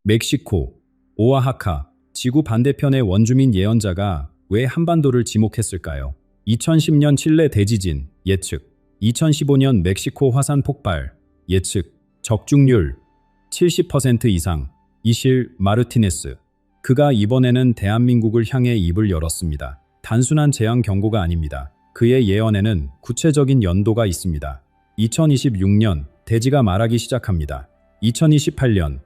멕시코, 오아하카, 지구 반대편의 원주민 예언자가 왜 한반도를 지목했을까요? 2010년 칠레 대지진 예측, 2015년 멕시코 화산 폭발 예측, 적중률 70% 이상, 이실 마르티네스. 그가 이번에는 대한민국을 향해 입을 열었습니다. 단순한 재앙 경고가 아닙니다. 그의 예언에는 구체적인 연도가 있습니다. 2026년 대지가 말하기 시작합니다. 2028년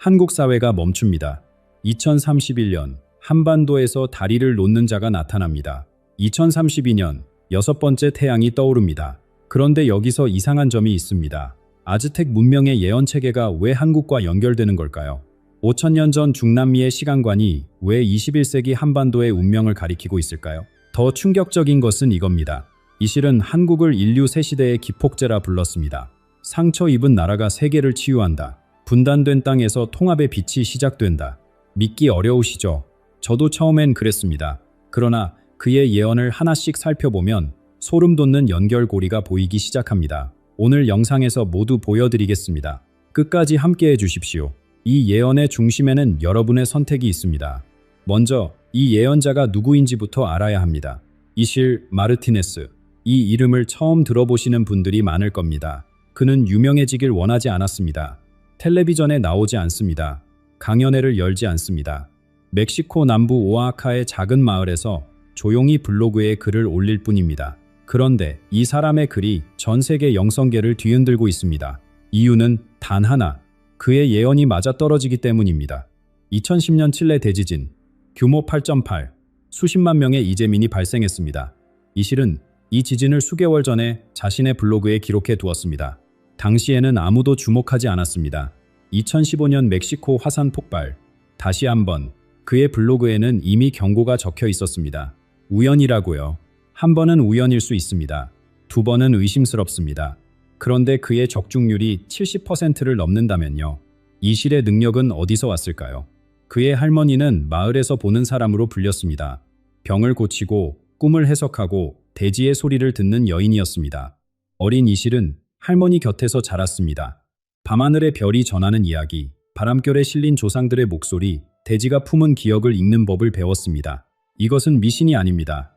한국 사회가 멈춥니다. 2031년 한반도에서 다리를 놓는 자가 나타납니다. 2032년 여섯 번째 태양이 떠오릅니다. 그런데 여기서 이상한 점이 있습니다. 아즈텍 문명의 예언 체계가 왜 한국과 연결되는 걸까요? 5000년 전 중남미의 시간관이 왜 21세기 한반도의 운명을 가리키고 있을까요? 더 충격적인 것은 이겁니다. 이실은 한국을 인류 새 시대의 기폭제라 불렀습니다. 상처 입은 나라가 세계를 치유한다. 분단된 땅에서 통합의 빛이 시작된다. 믿기 어려우시죠? 저도 처음엔 그랬습니다. 그러나 그의 예언을 하나씩 살펴보면 소름 돋는 연결고리가 보이기 시작합니다. 오늘 영상에서 모두 보여드리겠습니다. 끝까지 함께해 주십시오. 이 예언의 중심에는 여러분의 선택이 있습니다. 먼저 이 예언자가 누구인지부터 알아야 합니다. 이실 마르티네스. 이 이름을 처음 들어보시는 분들이 많을 겁니다. 그는 유명해지길 원하지 않았습니다. 텔레비전에 나오지 않습니다. 강연회를 열지 않습니다. 멕시코 남부 오아하카의 작은 마을에서 조용히 블로그에 글을 올릴 뿐입니다. 그런데 이 사람의 글이 전 세계 영성계를 뒤흔들고 있습니다. 이유는 단 하나, 그의 예언이 맞아떨어지기 때문입니다. 2010년 칠레 대지진, 규모 8.8, 수십만 명의 이재민이 발생했습니다. 이실은 이 지진을 수개월 전에 자신의 블로그에 기록해 두었습니다. 당시에는 아무도 주목하지 않았습니다. 2015년 멕시코 화산 폭발, 다시 한번 그의 블로그에는 이미 경고가 적혀 있었습니다. 우연이라고요. 한 번은 우연일 수 있습니다. 두 번은 의심스럽습니다. 그런데 그의 적중률이 70%를 넘는다면요. 이실의 능력은 어디서 왔을까요? 그의 할머니는 마을에서 보는 사람으로 불렸습니다. 병을 고치고 꿈을 해석하고 대지의 소리를 듣는 여인이었습니다. 어린 이실은 할머니 곁에서 자랐습니다. 밤하늘의 별이 전하는 이야기, 바람결에 실린 조상들의 목소리, 대지가 품은 기억을 읽는 법을 배웠습니다. 이것은 미신이 아닙니다.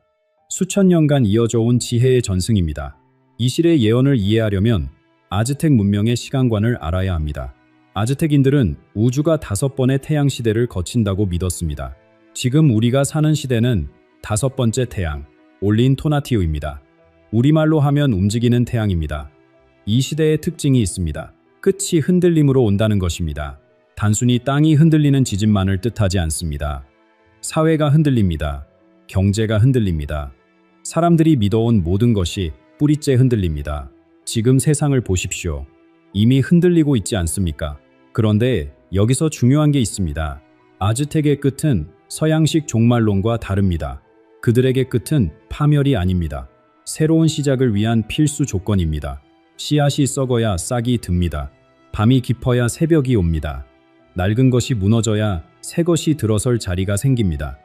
수천 년간 이어져 온 지혜의 전승입니다. 이실의 예언을 이해하려면 아즈텍 문명의 시간관을 알아야 합니다. 아즈텍인들은 우주가 5번의 태양 시대를 거친다고 믿었습니다. 지금 우리가 사는 시대는 5번째 태양, 올린 토나티우입니다. 우리말로 하면 움직이는 태양입니다. 이 시대의 특징이 있습니다. 끝이 흔들림으로 온다는 것입니다. 단순히 땅이 흔들리는 지진만을 뜻하지 않습니다. 사회가 흔들립니다. 경제가 흔들립니다. 사람들이 믿어온 모든 것이 뿌리째 흔들립니다. 지금 세상을 보십시오. 이미 흔들리고 있지 않습니까? 그런데 여기서 중요한 게 있습니다. 아즈텍의 끝은 서양식 종말론과 다릅니다. 그들에게 끝은 파멸이 아닙니다. 새로운 시작을 위한 필수 조건입니다. 씨앗이 썩어야 싹이 듭니다. 밤이 깊어야 새벽이 옵니다. 낡은 것이 무너져야 새 것이 들어설 자리가 생깁니다.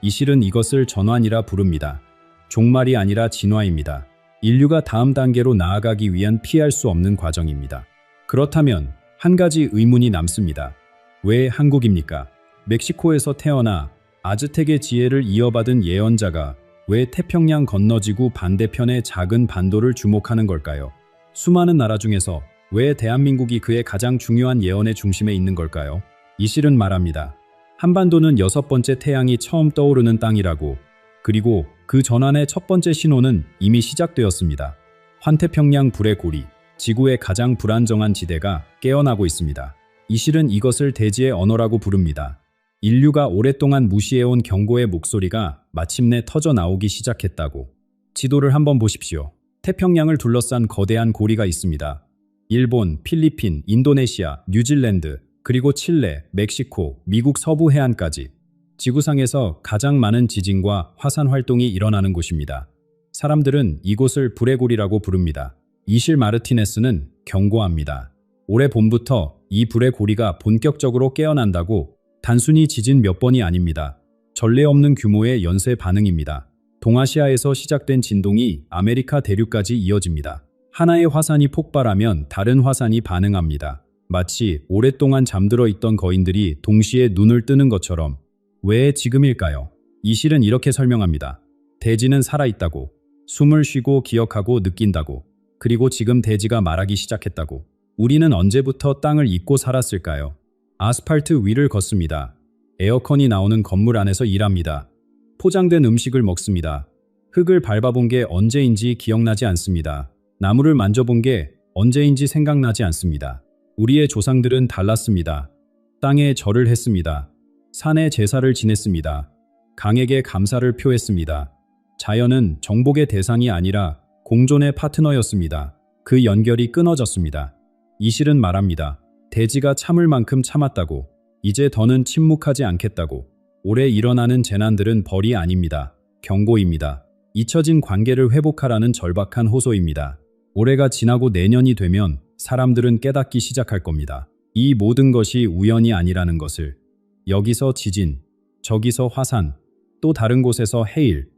이실은 이것을 전환이라 부릅니다. 종말이 아니라 진화입니다. 인류가 다음 단계로 나아가기 위한 피할 수 없는 과정입니다. 그렇다면 한 가지 의문이 남습니다. 왜 한국입니까? 멕시코에서 태어나 아즈텍의 지혜를 이어받은 예언자가 왜 태평양 건너지구 반대편의 작은 반도를 주목하는 걸까요? 수많은 나라 중에서 왜 대한민국이 그의 가장 중요한 예언의 중심에 있는 걸까요? 이실은 말합니다. 한반도는 6번째 태양이 처음 떠오르는 땅이라고. 그리고 그 전환의 첫 번째 신호는 이미 시작되었습니다. 환태평양 불의 고리, 지구의 가장 불안정한 지대가 깨어나고 있습니다. 이실은 이것을 대지의 언어라고 부릅니다. 인류가 오랫동안 무시해온 경고의 목소리가 마침내 터져 나오기 시작했다고. 지도를 한번 보십시오. 태평양을 둘러싼 거대한 고리가 있습니다. 일본, 필리핀, 인도네시아, 뉴질랜드, 그리고 칠레, 멕시코, 미국 서부 해안까지 지구상에서 가장 많은 지진과 화산 활동이 일어나는 곳입니다. 사람들은 이곳을 불의 고리라고 부릅니다. 이실 마르티네스는 경고합니다. 올해 봄부터 이 불의 고리가 본격적으로 깨어난다고. 단순히 지진 몇 번이 아닙니다. 전례 없는 규모의 연쇄 반응입니다. 동아시아에서 시작된 진동이 아메리카 대륙까지 이어집니다. 하나의 화산이 폭발하면 다른 화산이 반응합니다. 마치 오랫동안 잠들어 있던 거인들이 동시에 눈을 뜨는 것처럼. 왜 지금일까요? 이 실은 이렇게 설명합니다. 대지는 살아있다고. 숨을 쉬고 기억하고 느낀다고. 그리고 지금 대지가 말하기 시작했다고. 우리는 언제부터 땅을 잊고 살았을까요? 아스팔트 위를 걷습니다. 에어컨이 나오는 건물 안에서 일합니다. 포장된 음식을 먹습니다. 흙을 밟아본 게 언제인지 기억나지 않습니다. 나무를 만져본 게 언제인지 생각나지 않습니다. 우리의 조상들은 달랐습니다. 땅에 절을 했습니다. 산에 제사를 지냈습니다. 강에게 감사를 표했습니다. 자연은 정복의 대상이 아니라 공존의 파트너였습니다. 그 연결이 끊어졌습니다. 이 실은 말합니다. 대지가 참을 만큼 참았다고. 이제 더는 침묵하지 않겠다고. 올해 일어나는 재난들은 벌이 아닙니다. 경고입니다. 잊혀진 관계를 회복하라는 절박한 호소입니다. 올해가 지나고 내년이 되면 사람들은 깨닫기 시작할 겁니다. 이 모든 것이 우연이 아니라는 것을. 여기서 지진, 저기서 화산, 또 다른 곳에서 해일.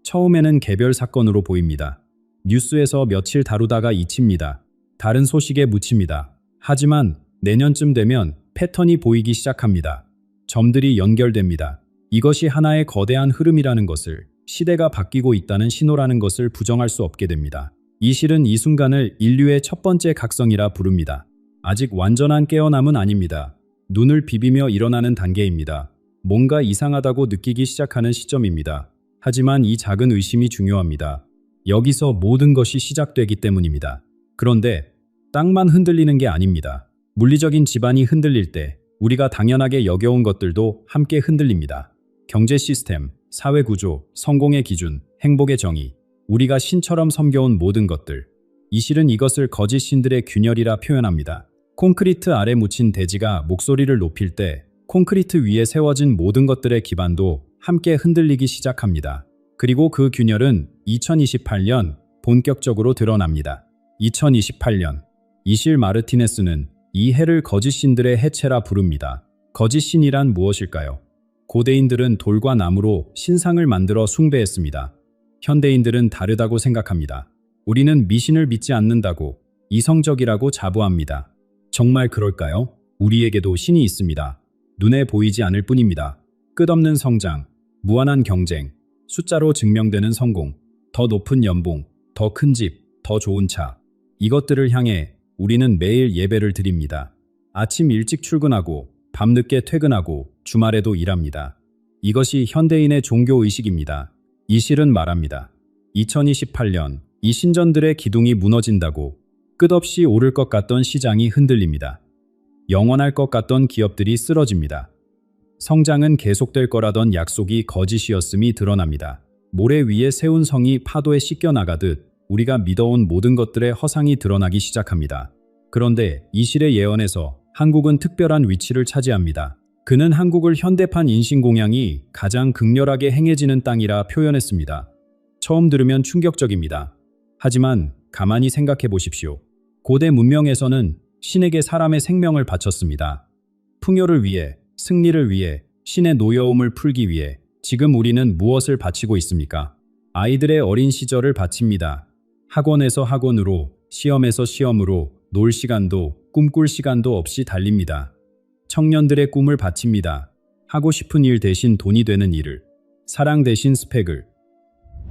처음에는 개별 사건으로 보입니다. 뉴스에서 며칠 다루다가 잊힙니다. 다른 소식에 묻힙니다. 하지만 내년쯤 되면 패턴이 보이기 시작합니다. 점들이 연결됩니다. 이것이 하나의 거대한 흐름이라는 것을, 시대가 바뀌고 있다는 신호라는 것을 부정할 수 없게 됩니다. 이 실은 이 순간을 인류의 첫 번째 각성이라 부릅니다. 아직 완전한 깨어남은 아닙니다. 눈을 비비며 일어나는 단계입니다. 뭔가 이상하다고 느끼기 시작하는 시점입니다. 하지만 이 작은 의심이 중요합니다. 여기서 모든 것이 시작되기 때문입니다. 그런데 땅만 흔들리는 게 아닙니다. 물리적인 지반이 흔들릴 때 우리가 당연하게 여겨온 것들도 함께 흔들립니다. 경제 시스템, 사회 구조, 성공의 기준, 행복의 정의, 우리가 신처럼 섬겨온 모든 것들. 이 실은 이것을 거짓 신들의 균열이라 표현합니다. 콘크리트 아래 묻힌 대지가 목소리를 높일 때 콘크리트 위에 세워진 모든 것들의 기반도 함께 흔들리기 시작합니다. 그리고 그 균열은 2028년 본격적으로 드러납니다. 2028년, 이실 마르티네스는 이 해를 거짓 신들의 해체라 부릅니다. 거짓 신이란 무엇일까요? 고대인들은 돌과 나무로 신상을 만들어 숭배했습니다. 현대인들은 다르다고 생각합니다. 우리는 미신을 믿지 않는다고, 이성적이라고 자부합니다. 정말 그럴까요? 우리에게도 신이 있습니다. 눈에 보이지 않을 뿐입니다. 끝없는 성장, 무한한 경쟁, 숫자로 증명되는 성공, 더 높은 연봉, 더 큰 집, 더 좋은 차. 이것들을 향해 우리는 매일 예배를 드립니다. 아침 일찍 출근하고 밤늦게 퇴근하고 주말에도 일합니다. 이것이 현대인의 종교의식입니다. 이 실은 말합니다. 2028년 이 신전들의 기둥이 무너진다고. 끝없이 오를 것 같던 시장이 흔들립니다. 영원할 것 같던 기업들이 쓰러집니다. 성장은 계속될 거라던 약속이 거짓이었음이 드러납니다. 모래 위에 세운 성이 파도에 씻겨나가듯 우리가 믿어온 모든 것들의 허상이 드러나기 시작합니다. 그런데 이 실의 예언에서 한국은 특별한 위치를 차지합니다. 그는 한국을 현대판 인신공양이 가장 극렬하게 행해지는 땅이라 표현했습니다. 처음 들으면 충격적입니다. 하지만 가만히 생각해 보십시오. 고대 문명에서는 신에게 사람의 생명을 바쳤습니다. 풍요를 위해, 승리를 위해, 신의 노여움을 풀기 위해. 지금 우리는 무엇을 바치고 있습니까? 아이들의 어린 시절을 바칩니다. 학원에서 학원으로, 시험에서 시험으로, 놀 시간도, 꿈꿀 시간도 없이 달립니다. 청년들의 꿈을 바칩니다. 하고 싶은 일 대신 돈이 되는 일을, 사랑 대신 스펙을,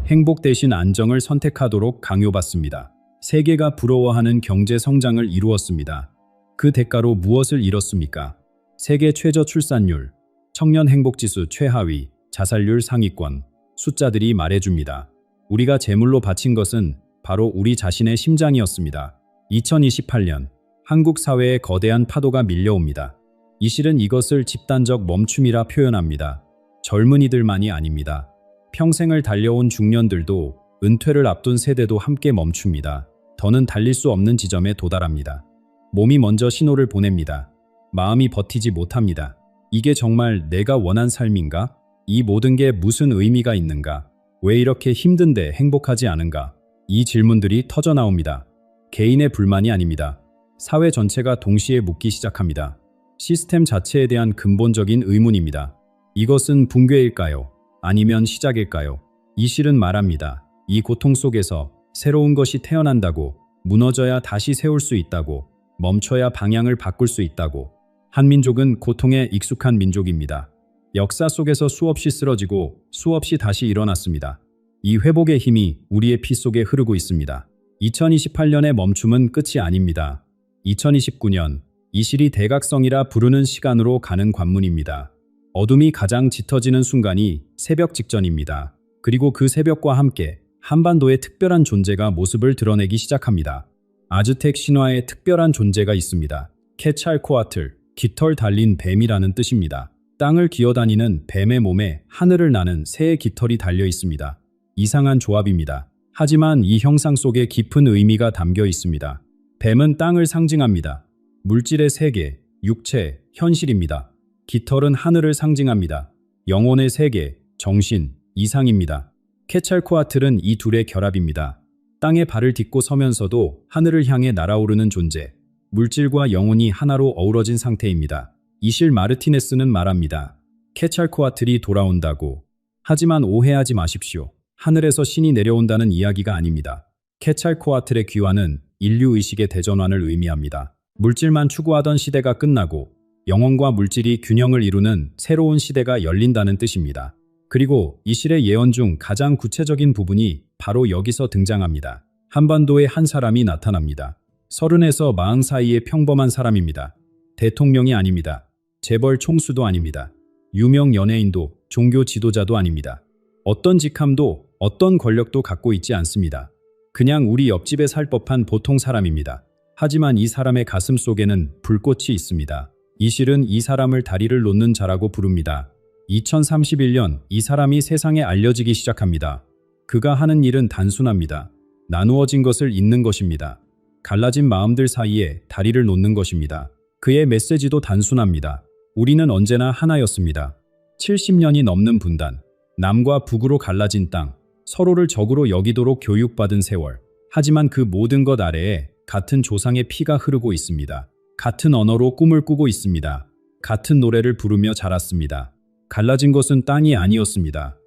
행복 대신 안정을 선택하도록 강요받습니다. 세계가 부러워하는 경제 성장을 이루었습니다. 그 대가로 무엇을 잃었습니까? 세계 최저 출산율, 청년 행복지수 최하위, 자살률 상위권, 숫자들이 말해줍니다. 우리가 제물로 바친 것은 바로 우리 자신의 심장이었습니다. 2028년, 한국 사회에 거대한 파도가 밀려옵니다. 이 실은 이것을 집단적 멈춤이라 표현합니다. 젊은이들만이 아닙니다. 평생을 달려온 중년들도, 은퇴를 앞둔 세대도 함께 멈춥니다. 더는 달릴 수 없는 지점에 도달합니다. 몸이 먼저 신호를 보냅니다. 마음이 버티지 못합니다. 이게 정말 내가 원한 삶인가? 이 모든 게 무슨 의미가 있는가? 왜 이렇게 힘든데 행복하지 않은가? 이 질문들이 터져 나옵니다. 개인의 불만이 아닙니다. 사회 전체가 동시에 묻기 시작합니다. 시스템 자체에 대한 근본적인 의문입니다. 이것은 붕괴일까요? 아니면 시작일까요? 이 실은 말합니다. 이 고통 속에서 새로운 것이 태어난다고, 무너져야 다시 세울 수 있다고. 멈춰야 방향을 바꿀 수 있다고. 한민족은 고통에 익숙한 민족입니다. 역사 속에서 수없이 쓰러지고 수없이 다시 일어났습니다. 이 회복의 힘이 우리의 피 속에 흐르고 있습니다. 2028년의 멈춤은 끝이 아닙니다. 2029년, 이실이 대각성이라 부르는 시간으로 가는 관문입니다. 어둠이 가장 짙어지는 순간이 새벽 직전입니다. 그리고 그 새벽과 함께 한반도의 특별한 존재가 모습을 드러내기 시작합니다. 아즈텍 신화에 특별한 존재가 있습니다. 케찰코아틀, 깃털 달린 뱀이라는 뜻입니다. 땅을 기어다니는 뱀의 몸에 하늘을 나는 새의 깃털이 달려 있습니다. 이상한 조합입니다. 하지만 이 형상 속에 깊은 의미가 담겨 있습니다. 뱀은 땅을 상징합니다. 물질의 세계, 육체, 현실입니다. 깃털은 하늘을 상징합니다. 영혼의 세계, 정신, 이상입니다. 케찰코아틀은 이 둘의 결합입니다. 땅에 발을 딛고 서면서도 하늘을 향해 날아오르는 존재, 물질과 영혼이 하나로 어우러진 상태입니다. 이실 마르티네스는 말합니다. 케찰코아틀이 돌아온다고. 하지만 오해하지 마십시오. 하늘에서 신이 내려온다는 이야기가 아닙니다. 케찰코아틀의 귀환은 인류의식의 대전환을 의미합니다. 물질만 추구하던 시대가 끝나고 영혼과 물질이 균형을 이루는 새로운 시대가 열린다는 뜻입니다. 그리고 이실의 예언 중 가장 구체적인 부분이 바로 여기서 등장합니다. 한반도에 한 사람이 나타납니다. 30에서 40 사이의 평범한 사람입니다. 대통령이 아닙니다. 재벌 총수도 아닙니다. 유명 연예인도 종교 지도자도 아닙니다. 어떤 직함도 어떤 권력도 갖고 있지 않습니다. 그냥 우리 옆집에 살 법한 보통 사람입니다. 하지만 이 사람의 가슴 속에는 불꽃이 있습니다. 이실은 이 사람을 다리를 놓는 자라고 부릅니다. 2031년 이 사람이 세상에 알려지기 시작합니다. 그가 하는 일은 단순합니다. 나누어진 것을 잇는 것입니다. 갈라진 마음들 사이에 다리를 놓는 것입니다. 그의 메시지도 단순합니다. 우리는 언제나 하나였습니다. 70년이 넘는 분단, 남과 북으로 갈라진 땅, 서로를 적으로 여기도록 교육받은 세월. 하지만 그 모든 것 아래에 같은 조상의 피가 흐르고 있습니다. 같은 언어로 꿈을 꾸고 있습니다. 같은 노래를 부르며 자랐습니다. 갈라진 것은 땅이 아니었습니다.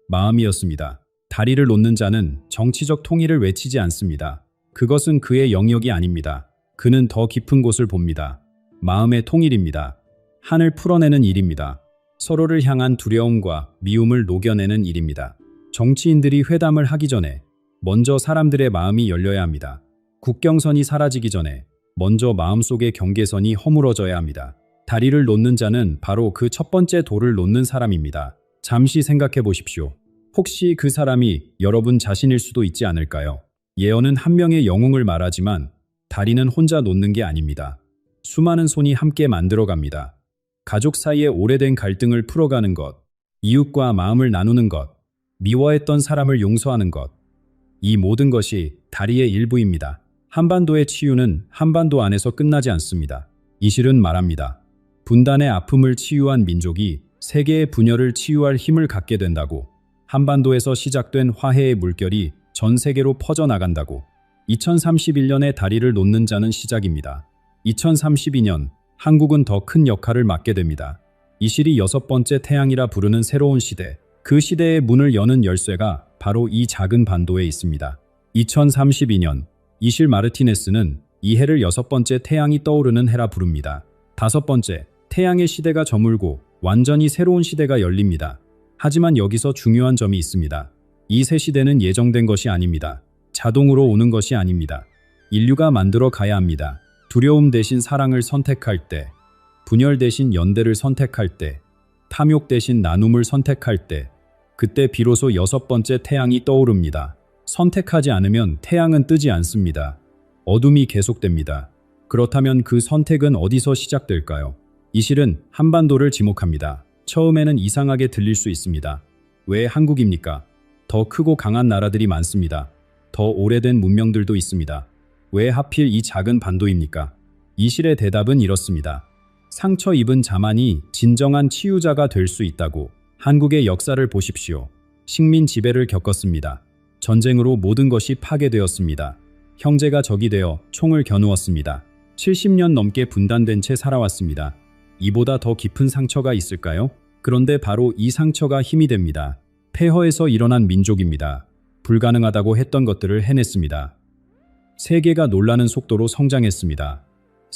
마음이었습니다. 다리를 놓는 자는 정치적 통일을 외치지 않습니다. 그것은 그의 영역이 아닙니다. 그는 더 깊은 곳을 봅니다. 마음의 통일입니다. 한을 풀어내는 일입니다. 서로를 향한 두려움과 미움을 녹여내는 일입니다. 정치인들이 회담을 하기 전에 먼저 사람들의 마음이 열려야 합니다. 국경선이 사라지기 전에 먼저 마음속의 경계선이 허물어져야 합니다. 다리를 놓는 자는 바로 그 첫 번째 돌을 놓는 사람입니다. 잠시 생각해 보십시오. 혹시 그 사람이 여러분 자신일 수도 있지 않을까요? 예언은 한 명의 영웅을 말하지만 다리는 혼자 놓는 게 아닙니다. 수많은 손이 함께 만들어갑니다. 가족 사이의 오래된 갈등을 풀어가는 것, 이웃과 마음을 나누는 것, 미워했던 사람을 용서하는 것. 이 모든 것이 다리의 일부입니다. 한반도의 치유는 한반도 안에서 끝나지 않습니다. 이실은 말합니다. 분단의 아픔을 치유한 민족이 세계의 분열을 치유할 힘을 갖게 된다고. 한반도에서 시작된 화해의 물결이 전 세계로 퍼져나간다고. 2031년에 다리를 놓는 자는 시작입니다. 2032년 한국은 더 큰 역할을 맡게 됩니다. 이실이 6번째 태양이라 부르는 새로운 시대, 그 시대의 문을 여는 열쇠가 바로 이 작은 반도에 있습니다. 2032년 이실 마르티네스는 이 해를 6번째 태양이 떠오르는 해라 부릅니다. 5번째, 태양의 시대가 저물고 완전히 새로운 시대가 열립니다. 하지만 여기서 중요한 점이 있습니다. 이 새 시대는 예정된 것이 아닙니다. 자동으로 오는 것이 아닙니다. 인류가 만들어 가야 합니다. 두려움 대신 사랑을 선택할 때, 분열 대신 연대를 선택할 때, 탐욕 대신 나눔을 선택할 때, 그때 비로소 6번째 태양이 떠오릅니다. 선택하지 않으면 태양은 뜨지 않습니다. 어둠이 계속됩니다. 그렇다면 그 선택은 어디서 시작될까요? 이실은 한반도를 지목합니다. 처음에는 이상하게 들릴 수 있습니다. 왜 한국입니까? 더 크고 강한 나라들이 많습니다. 더 오래된 문명들도 있습니다. 왜 하필 이 작은 반도입니까? 이실의 대답은 이렇습니다. 상처 입은 자만이 진정한 치유자가 될 수 있다고. 한국의 역사를 보십시오. 식민 지배를 겪었습니다. 전쟁으로 모든 것이 파괴되었습니다. 형제가 적이 되어 총을 겨누었습니다. 70년 넘게 분단된 채 살아왔습니다. 이보다 더 깊은 상처가 있을까요? 그런데 바로 이 상처가 힘이 됩니다. 폐허에서 일어난 민족입니다. 불가능하다고 했던 것들을 해냈습니다. 세계가 놀라는 속도로 성장했습니다.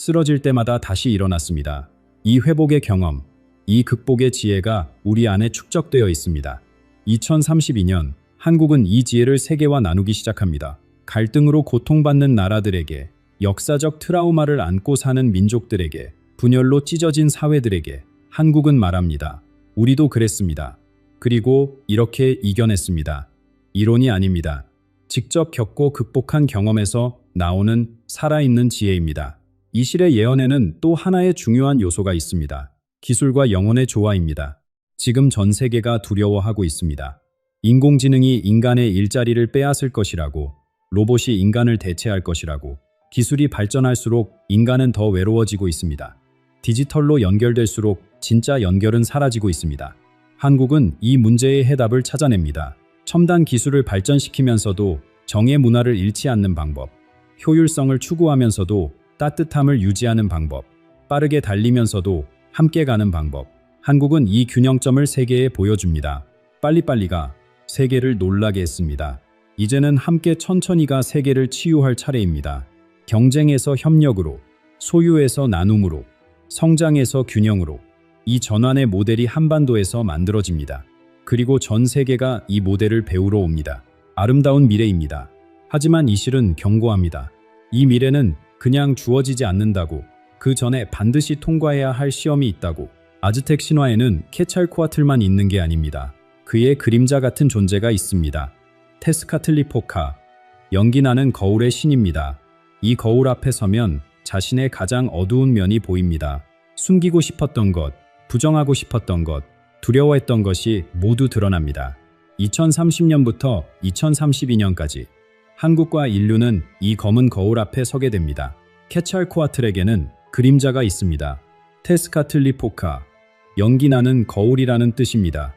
쓰러질 때마다 다시 일어났습니다. 이 회복의 경험, 이 극복의 지혜가 우리 안에 축적되어 있습니다. 2032년 한국은 이 지혜를 세계와 나누기 시작합니다. 갈등으로 고통받는 나라들에게, 역사적 트라우마를 안고 사는 민족들에게, 분열로 찢어진 사회들에게 한국은 말합니다. 우리도 그랬습니다. 그리고 이렇게 이겨냈습니다. 이론이 아닙니다. 직접 겪고 극복한 경험에서 나오는 살아있는 지혜입니다. 이 실의 예언에는 또 하나의 중요한 요소가 있습니다. 기술과 영혼의 조화입니다. 지금 전 세계가 두려워하고 있습니다. 인공지능이 인간의 일자리를 빼앗을 것이라고, 로봇이 인간을 대체할 것이라고. 기술이 발전할수록 인간은 더 외로워지고 있습니다. 디지털로 연결될수록 진짜 연결은 사라지고 있습니다. 한국은 이 문제의 해답을 찾아냅니다. 첨단 기술을 발전시키면서도 정의 문화를 잃지 않는 방법, 효율성을 추구하면서도 따뜻함을 유지하는 방법, 빠르게 달리면서도 함께 가는 방법. 한국은 이 균형점을 세계에 보여줍니다. 빨리빨리가 세계를 놀라게 했습니다. 이제는 함께 천천히가 세계를 치유할 차례입니다. 경쟁에서 협력으로, 소유에서 나눔으로, 성장에서 균형으로. 이 전환의 모델이 한반도에서 만들어집니다. 그리고 전 세계가 이 모델을 배우러 옵니다. 아름다운 미래입니다. 하지만 이 실은 경고합니다. 이 미래는 그냥 주어지지 않는다고, 그 전에 반드시 통과해야 할 시험이 있다고. 아즈텍 신화에는 케찰코아틀만 있는 게 아닙니다. 그의 그림자 같은 존재가 있습니다. 테스카틀리포카, 연기나는 거울의 신입니다. 이 거울 앞에 서면 자신의 가장 어두운 면이 보입니다. 숨기고 싶었던 것, 부정하고 싶었던 것, 두려워했던 것이 모두 드러납니다. 2030년부터 2032년까지 한국과 인류는 이 검은 거울 앞에 서게 됩니다. 케찰코아틀에게는 그림자가 있습니다. 테스카틀리포카, 연기나는 거울이라는 뜻입니다.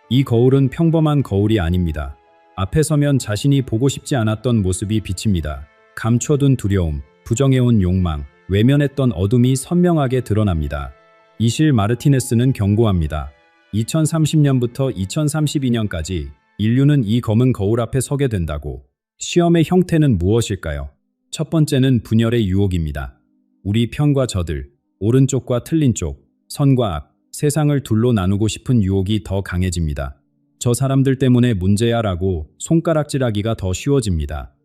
이 거울은 평범한 거울이 아닙니다. 앞에 서면 자신이 보고 싶지 않았던 모습이 비칩니다. 감춰둔 두려움, 부정해온 욕망, 외면했던 어둠이 선명하게 드러납니다. 이실 마르티네스는 경고합니다. 2030년부터 2032년까지 인류는 이 검은 거울 앞에 서게 된다고. 시험의 형태는 무엇일까요? 첫 번째는 분열의 유혹입니다. 우리 편과 저들, 오른쪽과 틀린 쪽, 선과 악, 세상을 둘로 나누고 싶은 유혹이 더 강해집니다. 저 사람들 때문에 문제야라고 손가락질하기가 더 쉬워집니다.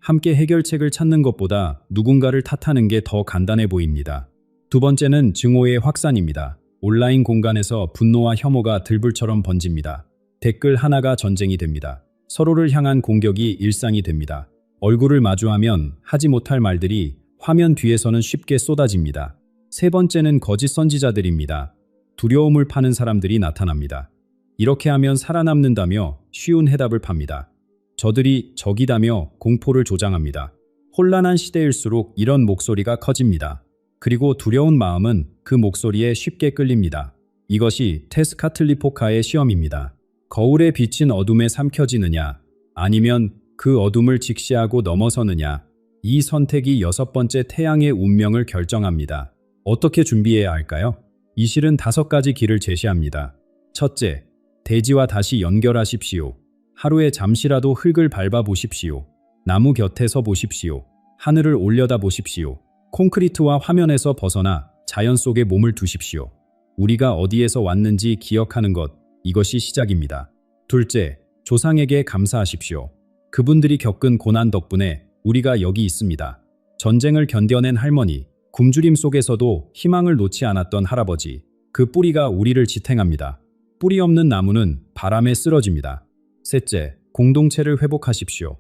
함께 해결책을 찾는 것보다 누군가를 탓하는 게 더 간단해 보입니다. 두 번째는 증오의 확산입니다. 온라인 공간에서 분노와 혐오가 들불처럼 번집니다. 댓글 하나가 전쟁이 됩니다. 서로를 향한 공격이 일상이 됩니다. 얼굴을 마주하면 하지 못할 말들이 화면 뒤에서는 쉽게 쏟아집니다. 세 번째는 거짓 선지자들입니다. 두려움을 파는 사람들이 나타납니다. 이렇게 하면 살아남는다며 쉬운 해답을 팝니다. 저들이 적이다며 공포를 조장합니다. 혼란한 시대일수록 이런 목소리가 커집니다. 그리고 두려운 마음은 그 목소리에 쉽게 끌립니다. 이것이 테스카틀리포카의 시험입니다. 거울에 비친 어둠에 삼켜지느냐, 아니면 그 어둠을 직시하고 넘어서느냐. 이 선택이 6번째 태양의 운명을 결정합니다. 어떻게 준비해야 할까요? 이 실은 5가지 길을 제시합니다. 첫째, 대지와 다시 연결하십시오. 하루에 잠시라도 흙을 밟아 보십시오. 나무 곁에 서 보십시오. 하늘을 올려다 보십시오. 콘크리트와 화면에서 벗어나 자연 속에 몸을 두십시오. 우리가 어디에서 왔는지 기억하는 것, 이것이 시작입니다. 둘째, 조상에게 감사하십시오. 그분들이 겪은 고난 덕분에 우리가 여기 있습니다. 전쟁을 견뎌낸 할머니, 굶주림 속에서도 희망을 놓지 않았던 할아버지, 그 뿌리가 우리를 지탱합니다. 뿌리 없는 나무는 바람에 쓰러집니다. 셋째, 공동체를 회복하십시오.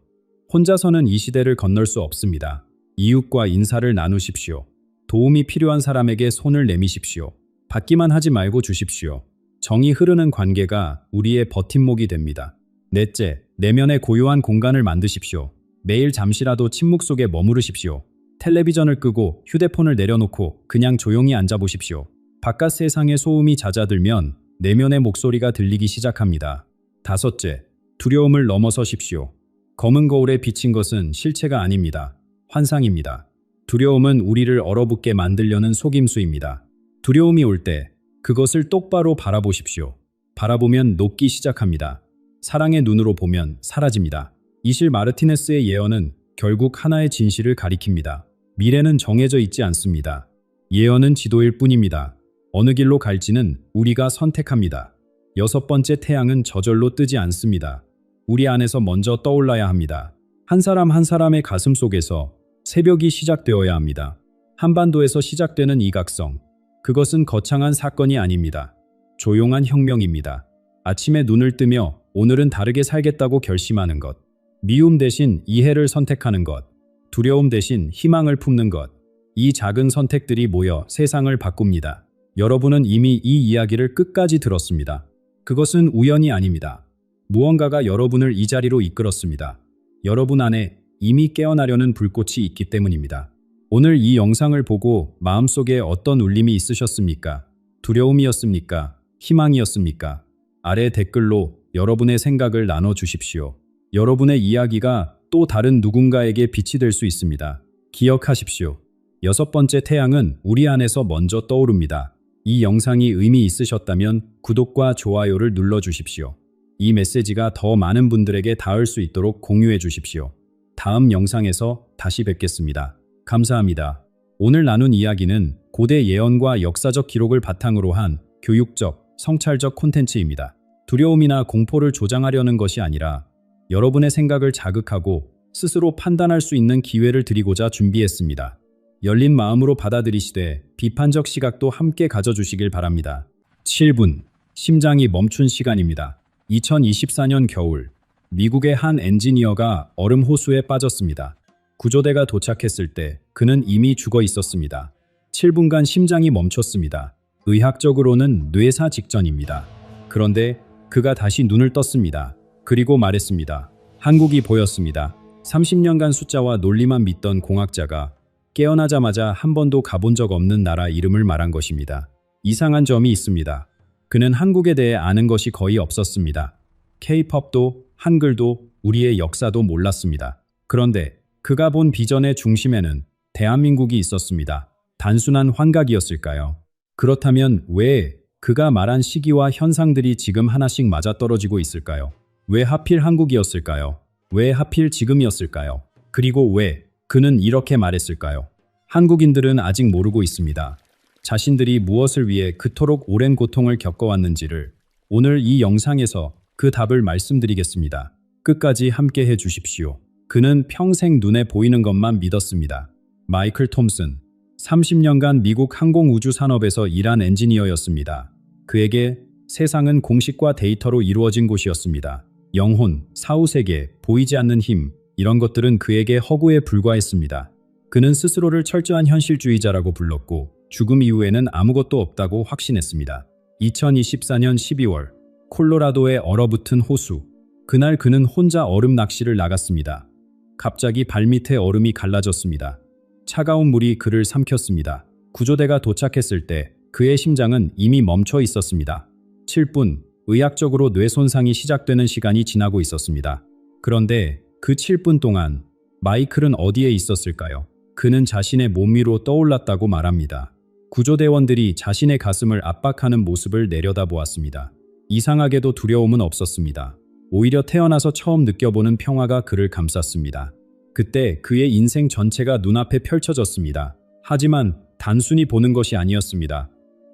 혼자서는 이 시대를 건널 수 없습니다. 이웃과 인사를 나누십시오. 도움이 필요한 사람에게 손을 내미십시오. 받기만 하지 말고 주십시오. 정이 흐르는 관계가 우리의 버팀목이 됩니다. 넷째, 내면의 고요한 공간을 만드십시오. 매일 잠시라도 침묵 속에 머무르십시오. 텔레비전을 끄고 휴대폰을 내려놓고 그냥 조용히 앉아보십시오. 바깥 세상의 소음이 잦아들면 내면의 목소리가 들리기 시작합니다. 다섯째, 두려움을 넘어서십시오. 검은 거울에 비친 것은 실체가 아닙니다. 환상입니다. 두려움은 우리를 얼어붙게 만들려는 속임수입니다. 두려움이 올 때 그것을 똑바로 바라보십시오. 바라보면 녹기 시작합니다. 사랑의 눈으로 보면 사라집니다. 이실 마르티네스의 예언은 결국 하나의 진실을 가리킵니다. 미래는 정해져 있지 않습니다. 예언은 지도일 뿐입니다. 어느 길로 갈지는 우리가 선택합니다. 여섯 번째 태양은 저절로 뜨지 않습니다. 우리 안에서 먼저 떠올라야 합니다. 한 사람 한 사람의 가슴 속에서 새벽이 시작되어야 합니다. 한반도에서 시작되는 이각성. 그것은 거창한 사건이 아닙니다. 조용한 혁명입니다. 아침에 눈을 뜨며 오늘은 다르게 살겠다고 결심하는 것. 미움 대신 이해를 선택하는 것. 두려움 대신 희망을 품는 것. 이 작은 선택들이 모여 세상을 바꿉니다. 여러분은 이미 이 이야기를 끝까지 들었습니다. 그것은 우연이 아닙니다. 무언가가 여러분을 이 자리로 이끌었습니다. 여러분 안에 이미 깨어나려는 불꽃이 있기 때문입니다. 오늘 이 영상을 보고 마음속에 어떤 울림이 있으셨습니까? 두려움이었습니까? 희망이었습니까? 아래 댓글로 여러분의 생각을 나눠주십시오. 여러분의 이야기가 또 다른 누군가에게 빛이 될 수 있습니다. 기억하십시오. 여섯 번째 태양은 우리 안에서 먼저 떠오릅니다. 이 영상이 의미 있으셨다면 구독과 좋아요를 눌러주십시오. 이 메시지가 더 많은 분들에게 닿을 수 있도록 공유해 주십시오. 다음 영상에서 다시 뵙겠습니다. 감사합니다. 오늘 나눈 이야기는 고대 예언과 역사적 기록을 바탕으로 한 교육적, 성찰적 콘텐츠입니다. 두려움이나 공포를 조장하려는 것이 아니라 여러분의 생각을 자극하고 스스로 판단할 수 있는 기회를 드리고자 준비했습니다. 열린 마음으로 받아들이시되 비판적 시각도 함께 가져주시길 바랍니다. 7분, 심장이 멈춘 시간입니다. 2024년 겨울, 미국의 한 엔지니어가 얼음 호수에 빠졌습니다. 구조대가 도착했을 때 그는 이미 죽어 있었습니다. 7분간 심장이 멈췄습니다. 의학적으로는 뇌사 직전입니다. 그런데 그가 다시 눈을 떴습니다. 그리고 말했습니다. 한국이 보였습니다. 30년간 숫자와 논리만 믿던 공학자가 깨어나자마자 한 번도 가본 적 없는 나라 이름을 말한 것입니다. 이상한 점이 있습니다. 그는 한국에 대해 아는 것이 거의 없었습니다. K-팝도 한글도 우리의 역사도 몰랐습니다. 그런데 그가 본 비전의 중심에는 대한민국이 있었습니다. 단순한 환각이었을까요? 그렇다면 왜 그가 말한 시기와 현상들이 지금 하나씩 맞아떨어지고 있을까요? 왜 하필 한국이었을까요? 왜 하필 지금이었을까요? 그리고 왜 그는 이렇게 말했을까요? 한국인들은 아직 모르고 있습니다. 자신들이 무엇을 위해 그토록 오랜 고통을 겪어왔는지를 오늘 이 영상에서 그 답을 말씀드리겠습니다. 끝까지 함께 해 주십시오. 그는 평생 눈에 보이는 것만 믿었습니다. 마이클 톰슨, 30년간 미국 항공우주 산업에서 일한 엔지니어였습니다. 그에게 세상은 공식과 데이터로 이루어진 곳이었습니다. 영혼, 사후세계, 보이지 않는 힘, 이런 것들은 그에게 허구에 불과했습니다. 그는 스스로를 철저한 현실주의자라고 불렀고 죽음 이후에는 아무것도 없다고 확신했습니다. 2024년 12월, 콜로라도의 얼어붙은 호수. 그날 그는 혼자 얼음 낚시를 나갔습니다. 갑자기 발밑에 얼음이 갈라졌습니다. 차가운 물이 그를 삼켰습니다. 구조대가 도착했을 때 그의 심장은 이미 멈춰 있었습니다. 7분, 의학적으로 뇌 손상이 시작되는 시간이 지나고 있었습니다. 그런데 그 7분 동안 마이클은 어디에 있었을까요? 그는 자신의 몸 위로 떠올랐다고 말합니다. 구조대원들이 자신의 가슴을 압박하는 모습을 내려다보았습니다. 이상하게도 두려움은 없었습니다. 오히려 태어나서 처음 느껴보는 평화가 그를 감쌌습니다. 그때 그의 인생 전체가 눈앞에 펼쳐졌습니다. 하지만 단순히 보는 것이 아니었습니다.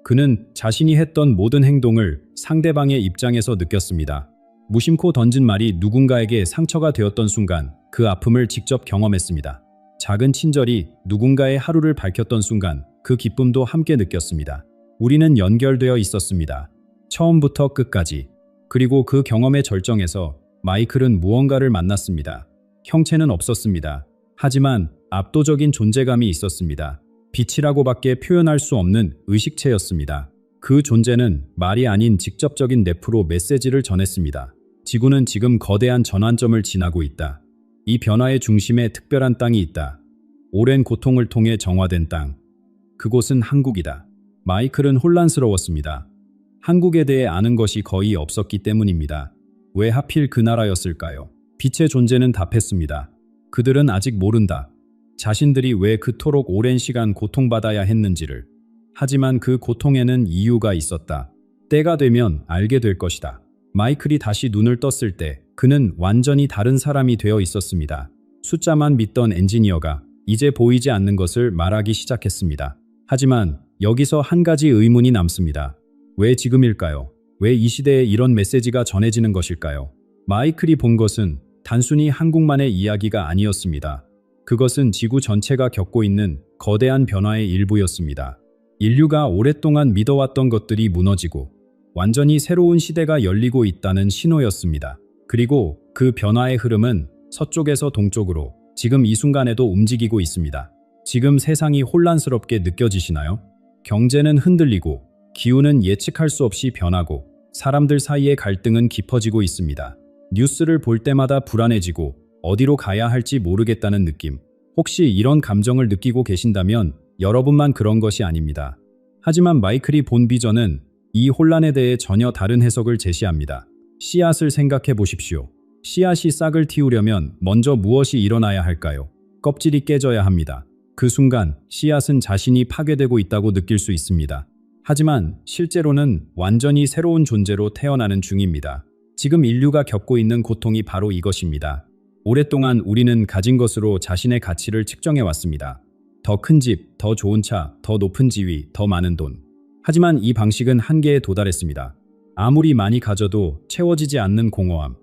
그는 자신이 했던 모든 행동을 상대방의 입장에서 느꼈습니다. 무심코 던진 말이 누군가에게 상처가 되었던 순간 그 아픔을 직접 경험했습니다. 작은 친절이 누군가의 하루를 밝혔던 순간 그 기쁨도 함께 느꼈습니다. 우리는 연결되어 있었습니다. 처음부터 끝까지. 그리고 그 경험의 절정에서 마이클은 무언가를 만났습니다. 형체는 없었습니다. 하지만 압도적인 존재감이 있었습니다. 빛이라고밖에 표현할 수 없는 의식체였습니다. 그 존재는 말이 아닌 직접적인 뇌프로 메시지를 전했습니다. 지구는 지금 거대한 전환점을 지나고 있다. 이 변화의 중심에 특별한 땅이 있다. 오랜 고통을 통해 정화된 땅. 그곳은 한국이다. 마이클은 혼란스러웠습니다. 한국에 대해 아는 것이 거의 없었기 때문입니다. 왜 하필 그 나라였을까요? 빛의 존재는 답했습니다. 그들은 아직 모른다. 자신들이 왜 그토록 오랜 시간 고통받아야 했는지를. 하지만 그 고통에는 이유가 있었다. 때가 되면 알게 될 것이다. 마이클이 다시 눈을 떴을 때 그는 완전히 다른 사람이 되어 있었습니다. 숫자만 믿던 엔지니어가 이제 보이지 않는 것을 말하기 시작했습니다. 하지만 여기서 한 가지 의문이 남습니다. 왜 지금일까요? 왜 이 시대에 이런 메시지가 전해지는 것일까요? 마이클이 본 것은 단순히 한국만의 이야기가 아니었습니다. 그것은 지구 전체가 겪고 있는 거대한 변화의 일부였습니다. 인류가 오랫동안 믿어왔던 것들이 무너지고 완전히 새로운 시대가 열리고 있다는 신호였습니다. 그리고 그 변화의 흐름은 서쪽에서 동쪽으로 지금 이 순간에도 움직이고 있습니다. 지금 세상이 혼란스럽게 느껴지시나요? 경제는 흔들리고 기후는 예측할 수 없이 변하고 사람들 사이의 갈등은 깊어지고 있습니다. 뉴스를 볼 때마다 불안해지고 어디로 가야 할지 모르겠다는 느낌. 혹시 이런 감정을 느끼고 계신다면 여러분만 그런 것이 아닙니다. 하지만 마이클이 본 비전은 이 혼란에 대해 전혀 다른 해석을 제시합니다. 씨앗을 생각해 보십시오. 씨앗이 싹을 틔우려면 먼저 무엇이 일어나야 할까요? 껍질이 깨져야 합니다. 그 순간 씨앗은 자신이 파괴되고 있다고 느낄 수 있습니다. 하지만 실제로는 완전히 새로운 존재로 태어나는 중입니다. 지금 인류가 겪고 있는 고통이 바로 이것입니다. 오랫동안 우리는 가진 것으로 자신의 가치를 측정해 왔습니다. 더 큰 집, 더 좋은 차, 더 높은 지위, 더 많은 돈. 하지만 이 방식은 한계에 도달했습니다. 아무리 많이 가져도 채워지지 않는 공허함,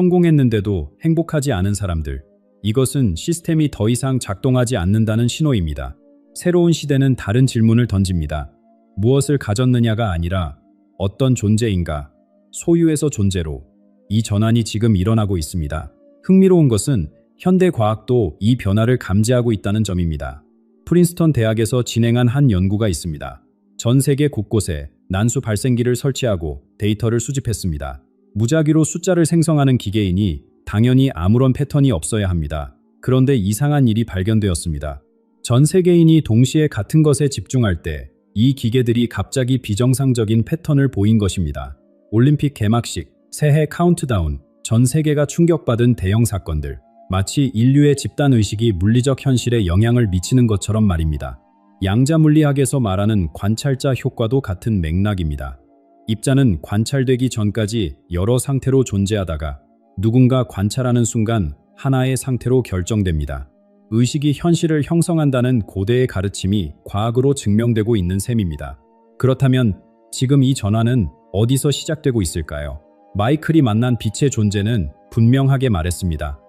성공했는데도 행복하지 않은 사람들. 이것은 시스템이 더 이상 작동하지 않는다는 신호입니다. 새로운 시대는 다른 질문을 던집니다. 무엇을 가졌느냐가 아니라 어떤 존재인가, 소유에서 존재로. 이 전환이 지금 일어나고 있습니다. 흥미로운 것은 현대 과학도 이 변화를 감지하고 있다는 점입니다. 프린스턴 대학에서 진행한 한 연구가 있습니다. 전 세계 곳곳에 난수 발생기를 설치하고 데이터를 수집했습니다. 무작위로 숫자를 생성하는 기계이니 당연히 아무런 패턴이 없어야 합니다. 그런데 이상한 일이 발견되었습니다. 전 세계인이 동시에 같은 것에 집중할 때 이 기계들이 갑자기 비정상적인 패턴을 보인 것입니다. 올림픽 개막식, 새해 카운트다운, 전 세계가 충격받은 대형 사건들. 마치 인류의 집단의식이 물리적 현실에 영향을 미치는 것처럼 말입니다. 양자물리학에서 말하는 관찰자 효과도 같은 맥락입니다. 입자는 관찰되기 전까지 여러 상태로 존재하다가 누군가 관찰하는 순간 하나의 상태로 결정됩니다. 의식이 현실을 형성한다는 고대의 가르침이 과학으로 증명되고 있는 셈입니다. 그렇다면 지금 이 전환은 어디서 시작되고 있을까요? 마이클이 만난 빛의 존재는 분명하게 말했습니다.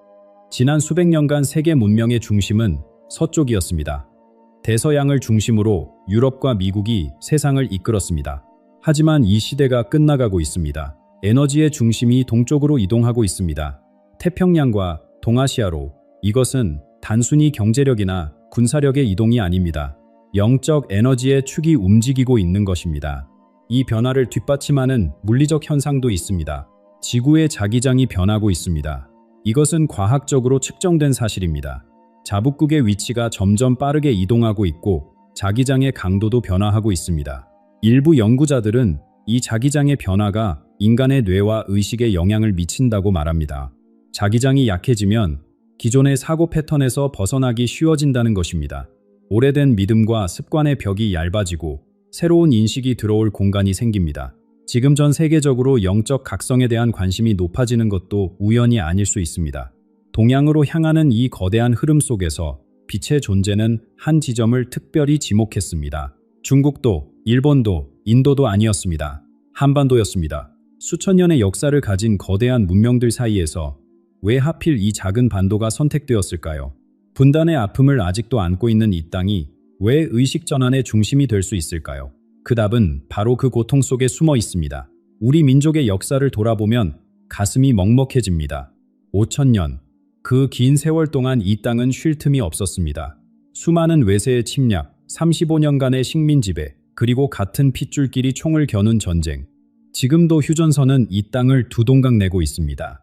지난 수백 년간 세계 문명의 중심은 서쪽이었습니다. 대서양을 중심으로 유럽과 미국이 세상을 이끌었습니다. 하지만 이 시대가 끝나가고 있습니다. 에너지의 중심이 동쪽으로 이동하고 있습니다. 태평양과 동아시아로. 이것은 단순히 경제력이나 군사력의 이동이 아닙니다. 영적 에너지의 축이 움직이고 있는 것입니다. 이 변화를 뒷받침하는 물리적 현상도 있습니다. 지구의 자기장이 변하고 있습니다. 이것은 과학적으로 측정된 사실입니다. 자북극의 위치가 점점 빠르게 이동하고 있고 자기장의 강도도 변화하고 있습니다. 일부 연구자들은 이 자기장의 변화가 인간의 뇌와 의식에 영향을 미친다고 말합니다. 자기장이 약해지면 기존의 사고 패턴에서 벗어나기 쉬워진다는 것입니다. 오래된 믿음과 습관의 벽이 얇아지고 새로운 인식이 들어올 공간이 생깁니다. 지금 전 세계적으로 영적 각성에 대한 관심이 높아지는 것도 우연이 아닐 수 있습니다. 동양으로 향하는 이 거대한 흐름 속에서 빛의 존재는 한 지점을 특별히 지목했습니다. 중국도, 일본도, 인도도 아니었습니다. 한반도였습니다. 수천 년의 역사를 가진 거대한 문명들 사이에서 왜 하필 이 작은 반도가 선택되었을까요? 분단의 아픔을 아직도 안고 있는 이 땅이 왜 의식 전환의 중심이 될 수 있을까요? 그 답은 바로 그 고통 속에 숨어 있습니다. 우리 민족의 역사를 돌아보면 가슴이 먹먹해집니다. 5,000년, 그 긴 세월 동안 이 땅은 쉴 틈이 없었습니다. 수많은 외세의 침략, 35년간의 식민 지배, 그리고 같은 핏줄끼리 총을 겨눈 전쟁. 지금도 휴전선은 이 땅을 두 동강 내고 있습니다.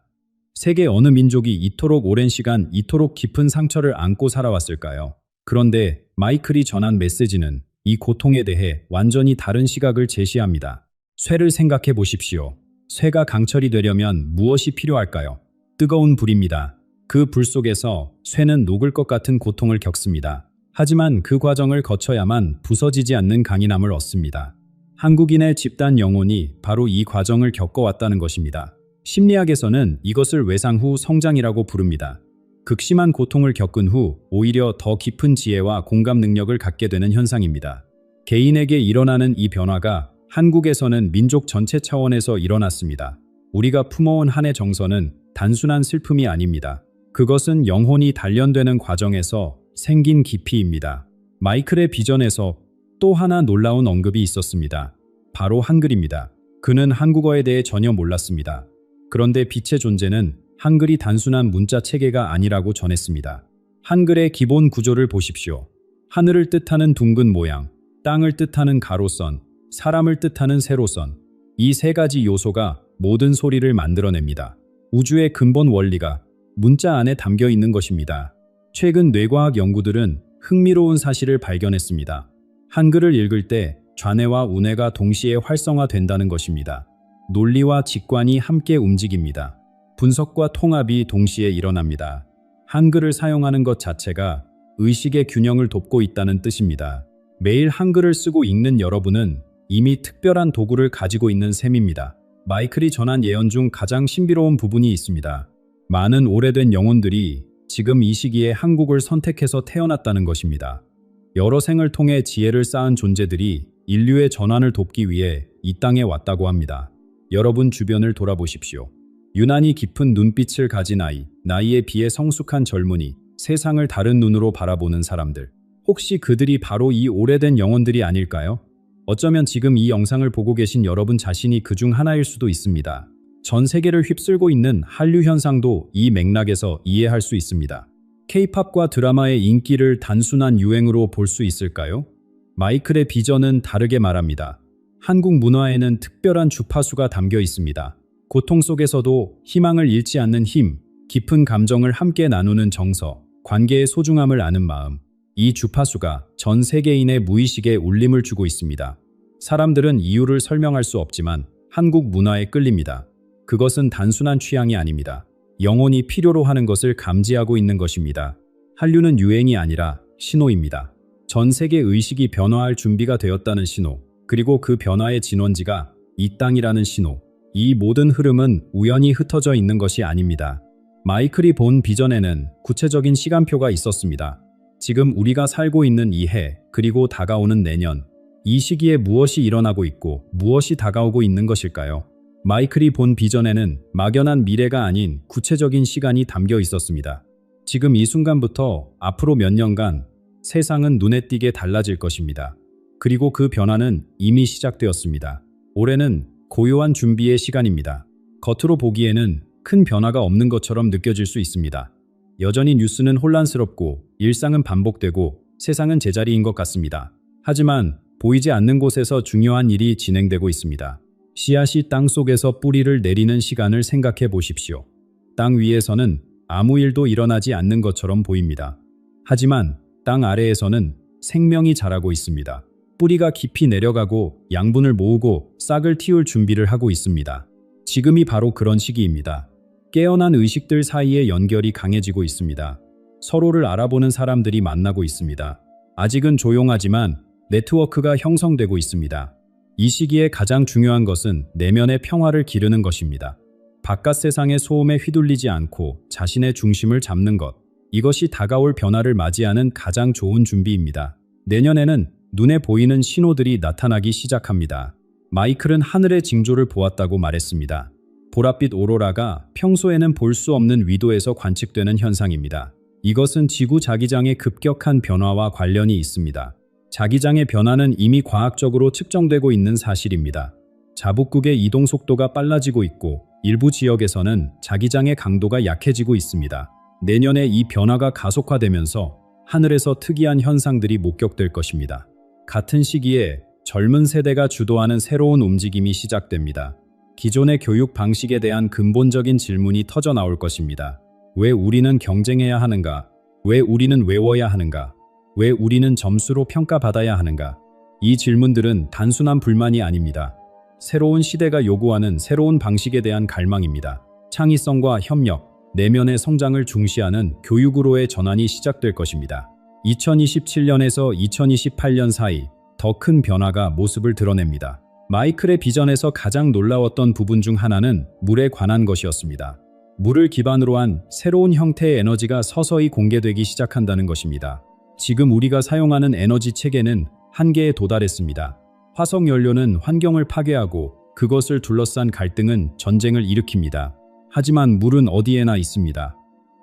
세계 어느 민족이 이토록 오랜 시간 이토록 깊은 상처를 안고 살아왔을까요? 그런데 마이클이 전한 메시지는 이 고통에 대해 완전히 다른 시각을 제시합니다. 쇠를 생각해 보십시오. 쇠가 강철이 되려면 무엇이 필요할까요? 뜨거운 불입니다. 그 불 속에서 쇠는 녹을 것 같은 고통을 겪습니다. 하지만 그 과정을 거쳐야만 부서지지 않는 강인함을 얻습니다. 한국인의 집단 영혼이 바로 이 과정을 겪어왔다는 것입니다. 심리학에서는 이것을 외상 후 성장이라고 부릅니다. 극심한 고통을 겪은 후 오히려 더 깊은 지혜와 공감 능력을 갖게 되는 현상입니다. 개인에게 일어나는 이 변화가 한국에서는 민족 전체 차원에서 일어났습니다. 우리가 품어온 한해 정서는 단순한 슬픔이 아닙니다. 그것은 영혼이 단련되는 과정에서 생긴 깊이입니다. 마이클의 비전에서 또 하나 놀라운 언급이 있었습니다. 바로 한글입니다. 그는 한국어에 대해 전혀 몰랐습니다. 그런데 빛의 존재는 한글이 단순한 문자 체계가 아니라고 전했습니다. 한글의 기본 구조를 보십시오. 하늘을 뜻하는 둥근 모양, 땅을 뜻하는 가로선, 사람을 뜻하는 세로선. 이 세 가지 요소가 모든 소리를 만들어냅니다. 우주의 근본 원리가 문자 안에 담겨 있는 것입니다. 최근 뇌과학 연구들은 흥미로운 사실을 발견했습니다. 한글을 읽을 때 좌뇌와 우뇌가 동시에 활성화된다는 것입니다. 논리와 직관이 함께 움직입니다. 분석과 통합이 동시에 일어납니다. 한글을 사용하는 것 자체가 의식의 균형을 돕고 있다는 뜻입니다. 매일 한글을 쓰고 읽는 여러분은 이미 특별한 도구를 가지고 있는 셈입니다. 마이클이 전한 예언 중 가장 신비로운 부분이 있습니다. 많은 오래된 영혼들이 지금 이 시기에 한국을 선택해서 태어났다는 것입니다. 여러 생을 통해 지혜를 쌓은 존재들이 인류의 전환을 돕기 위해 이 땅에 왔다고 합니다. 여러분 주변을 돌아보십시오. 유난히 깊은 눈빛을 가진 아이, 나이에 비해 성숙한 젊은이, 세상을 다른 눈으로 바라보는 사람들. 혹시 그들이 바로 이 오래된 영혼들이 아닐까요? 어쩌면 지금 이 영상을 보고 계신 여러분 자신이 그중 하나일 수도 있습니다. 전 세계를 휩쓸고 있는 한류 현상도 이 맥락에서 이해할 수 있습니다. K-팝과 드라마의 인기를 단순한 유행으로 볼 수 있을까요? 마이클의 비전은 다르게 말합니다. 한국 문화에는 특별한 주파수가 담겨 있습니다. 고통 속에서도 희망을 잃지 않는 힘, 깊은 감정을 함께 나누는 정서, 관계의 소중함을 아는 마음. 이 주파수가 전 세계인의 무의식에 울림을 주고 있습니다. 사람들은 이유를 설명할 수 없지만 한국 문화에 끌립니다. 그것은 단순한 취향이 아닙니다. 영혼이 필요로 하는 것을 감지하고 있는 것입니다. 한류는 유행이 아니라 신호입니다. 전 세계 의식이 변화할 준비가 되었다는 신호, 그리고 그 변화의 진원지가 이 땅이라는 신호. 이 모든 흐름은 우연히 흩어져 있는 것이 아닙니다. 마이클이 본 비전에는 구체적인 시간표가 있었습니다. 지금 우리가 살고 있는 이 해, 그리고 다가오는 내년, 이 시기에 무엇이 일어나고 있고 무엇이 다가오고 있는 것일까요? 마이클이 본 비전에는 막연한 미래가 아닌 구체적인 시간이 담겨 있었습니다. 지금 이 순간부터 앞으로 몇 년간 세상은 눈에 띄게 달라질 것입니다. 그리고 그 변화는 이미 시작되었습니다. 올해는 고요한 준비의 시간입니다. 겉으로 보기에는 큰 변화가 없는 것처럼 느껴질 수 있습니다. 여전히 뉴스는 혼란스럽고 일상은 반복되고 세상은 제자리인 것 같습니다. 하지만 보이지 않는 곳에서 중요한 일이 진행되고 있습니다. 씨앗이 땅 속에서 뿌리를 내리는 시간을 생각해 보십시오. 땅 위에서는 아무 일도 일어나지 않는 것처럼 보입니다. 하지만 땅 아래에서는 생명이 자라고 있습니다. 뿌리가 깊이 내려가고 양분을 모으고 싹을 틔울 준비를 하고 있습니다. 지금이 바로 그런 시기입니다. 깨어난 의식들 사이에 연결이 강해지고 있습니다. 서로를 알아보는 사람들이 만나고 있습니다. 아직은 조용하지만 네트워크가 형성되고 있습니다. 이 시기에 가장 중요한 것은 내면의 평화를 기르는 것입니다. 바깥 세상의 소음에 휘둘리지 않고 자신의 중심을 잡는 것. 이것이 다가올 변화를 맞이하는 가장 좋은 준비입니다. 내년에는 눈에 보이는 신호들이 나타나기 시작합니다. 마이클은 하늘의 징조를 보았다고 말했습니다. 보랏빛 오로라가 평소에는 볼 수 없는 위도에서 관측되는 현상입니다. 이것은 지구 자기장의 급격한 변화와 관련이 있습니다. 자기장의 변화는 이미 과학적으로 측정되고 있는 사실입니다. 자북극의 이동 속도가 빨라지고 있고 일부 지역에서는 자기장의 강도가 약해지고 있습니다. 내년에 이 변화가 가속화되면서 하늘에서 특이한 현상들이 목격될 것입니다. 같은 시기에 젊은 세대가 주도하는 새로운 움직임이 시작됩니다. 기존의 교육 방식에 대한 근본적인 질문이 터져 나올 것입니다. 왜 우리는 경쟁해야 하는가? 왜 우리는 외워야 하는가? 왜 우리는 점수로 평가받아야 하는가? 이 질문들은 단순한 불만이 아닙니다. 새로운 시대가 요구하는 새로운 방식에 대한 갈망입니다. 창의성과 협력, 내면의 성장을 중시하는 교육으로의 전환이 시작될 것입니다. 2027년에서 2028년 사이 더 큰 변화가 모습을 드러냅니다. 마이클의 비전에서 가장 놀라웠던 부분 중 하나는 물에 관한 것이었습니다. 물을 기반으로 한 새로운 형태의 에너지가 서서히 공개되기 시작한다는 것입니다. 지금 우리가 사용하는 에너지 체계는 한계에 도달했습니다. 화석 연료는 환경을 파괴하고 그것을 둘러싼 갈등은 전쟁을 일으킵니다. 하지만 물은 어디에나 있습니다.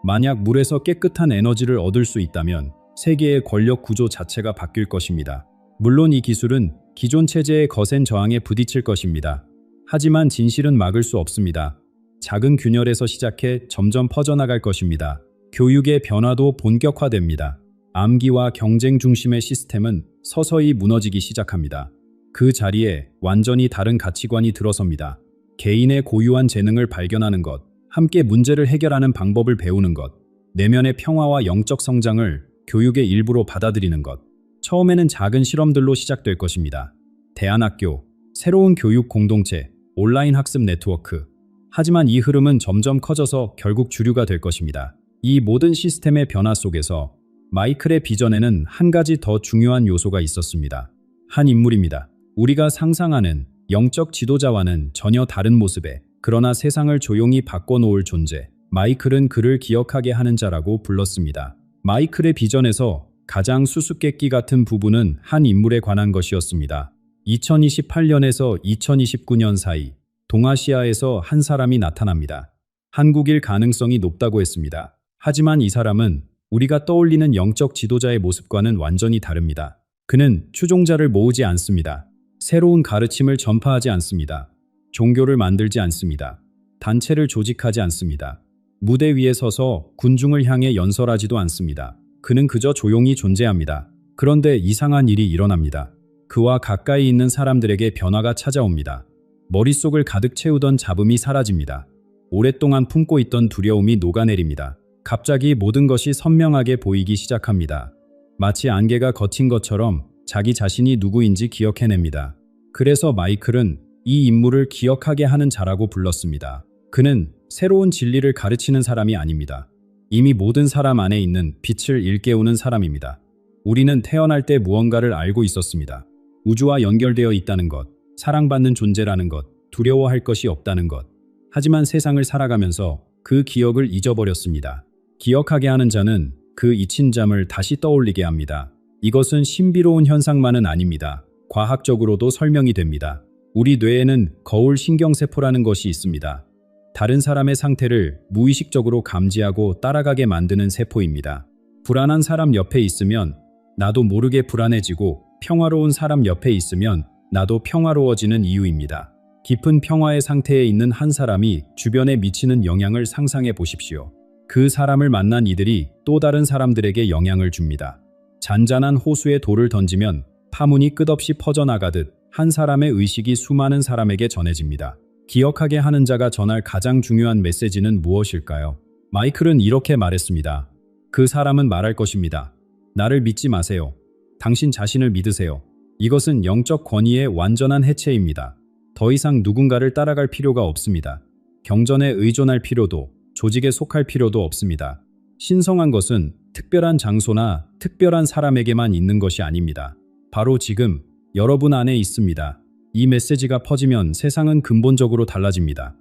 만약 물에서 깨끗한 에너지를 얻을 수 있다면 세계의 권력 구조 자체가 바뀔 것입니다. 물론 이 기술은 기존 체제의 거센 저항에 부딪힐 것입니다. 하지만 진실은 막을 수 없습니다. 작은 균열에서 시작해 점점 퍼져나갈 것입니다. 교육의 변화도 본격화됩니다. 암기와 경쟁 중심의 시스템은 서서히 무너지기 시작합니다. 그 자리에 완전히 다른 가치관이 들어섭니다. 개인의 고유한 재능을 발견하는 것, 함께 문제를 해결하는 방법을 배우는 것, 내면의 평화와 영적 성장을 교육의 일부로 받아들이는 것. 처음에는 작은 실험들로 시작될 것입니다. 대안학교, 새로운 교육 공동체, 온라인 학습 네트워크. 하지만 이 흐름은 점점 커져서 결국 주류가 될 것입니다. 이 모든 시스템의 변화 속에서 마이클의 비전에는 한 가지 더 중요한 요소가 있었습니다. 한 인물입니다. 우리가 상상하는 영적 지도자와는 전혀 다른 모습에, 그러나 세상을 조용히 바꿔놓을 존재, 마이클은 그를 기억하게 하는 자라고 불렀습니다. 마이클의 비전에서 가장 수수께끼 같은 부분은 한 인물에 관한 것이었습니다. 2028년에서 2029년 사이 동아시아에서 한 사람이 나타납니다. 한국일 가능성이 높다고 했습니다. 하지만 이 사람은 우리가 떠올리는 영적 지도자의 모습과는 완전히 다릅니다. 그는 추종자를 모으지 않습니다. 새로운 가르침을 전파하지 않습니다. 종교를 만들지 않습니다. 단체를 조직하지 않습니다. 무대 위에 서서 군중을 향해 연설하지도 않습니다. 그는 그저 조용히 존재합니다. 그런데 이상한 일이 일어납니다. 그와 가까이 있는 사람들에게 변화가 찾아옵니다. 머릿속을 가득 채우던 잡음이 사라집니다. 오랫동안 품고 있던 두려움이 녹아내립니다. 갑자기 모든 것이 선명하게 보이기 시작합니다. 마치 안개가 걷힌 것처럼 자기 자신이 누구인지 기억해냅니다. 그래서 마이클은 이 인물을 기억하게 하는 자라고 불렀습니다. 그는 새로운 진리를 가르치는 사람이 아닙니다. 이미 모든 사람 안에 있는 빛을 일깨우는 사람입니다. 우리는 태어날 때 무언가를 알고 있었습니다. 우주와 연결되어 있다는 것, 사랑받는 존재라는 것, 두려워할 것이 없다는 것. 하지만 세상을 살아가면서 그 기억을 잊어버렸습니다. 기억하게 하는 자는 그 잊힌 잠을 다시 떠올리게 합니다. 이것은 신비로운 현상만은 아닙니다. 과학적으로도 설명이 됩니다. 우리 뇌에는 거울 신경세포라는 것이 있습니다. 다른 사람의 상태를 무의식적으로 감지하고 따라가게 만드는 세포입니다. 불안한 사람 옆에 있으면 나도 모르게 불안해지고, 평화로운 사람 옆에 있으면 나도 평화로워지는 이유입니다. 깊은 평화의 상태에 있는 한 사람이 주변에 미치는 영향을 상상해 보십시오. 그 사람을 만난 이들이 또 다른 사람들에게 영향을 줍니다. 잔잔한 호수에 돌을 던지면 파문이 끝없이 퍼져나가듯 한 사람의 의식이 수많은 사람에게 전해집니다. 기억하게 하는 자가 전할 가장 중요한 메시지는 무엇일까요? 마이클은 이렇게 말했습니다. 그 사람은 말할 것입니다. 나를 믿지 마세요. 당신 자신을 믿으세요. 이것은 영적 권위의 완전한 해체입니다. 더 이상 누군가를 따라갈 필요가 없습니다. 경전에 의존할 필요도, 조직에 속할 필요도 없습니다. 신성한 것은 특별한 장소나 특별한 사람에게만 있는 것이 아닙니다. 바로 지금 여러분 안에 있습니다. 이 메시지가 퍼지면 세상은 근본적으로 달라집니다.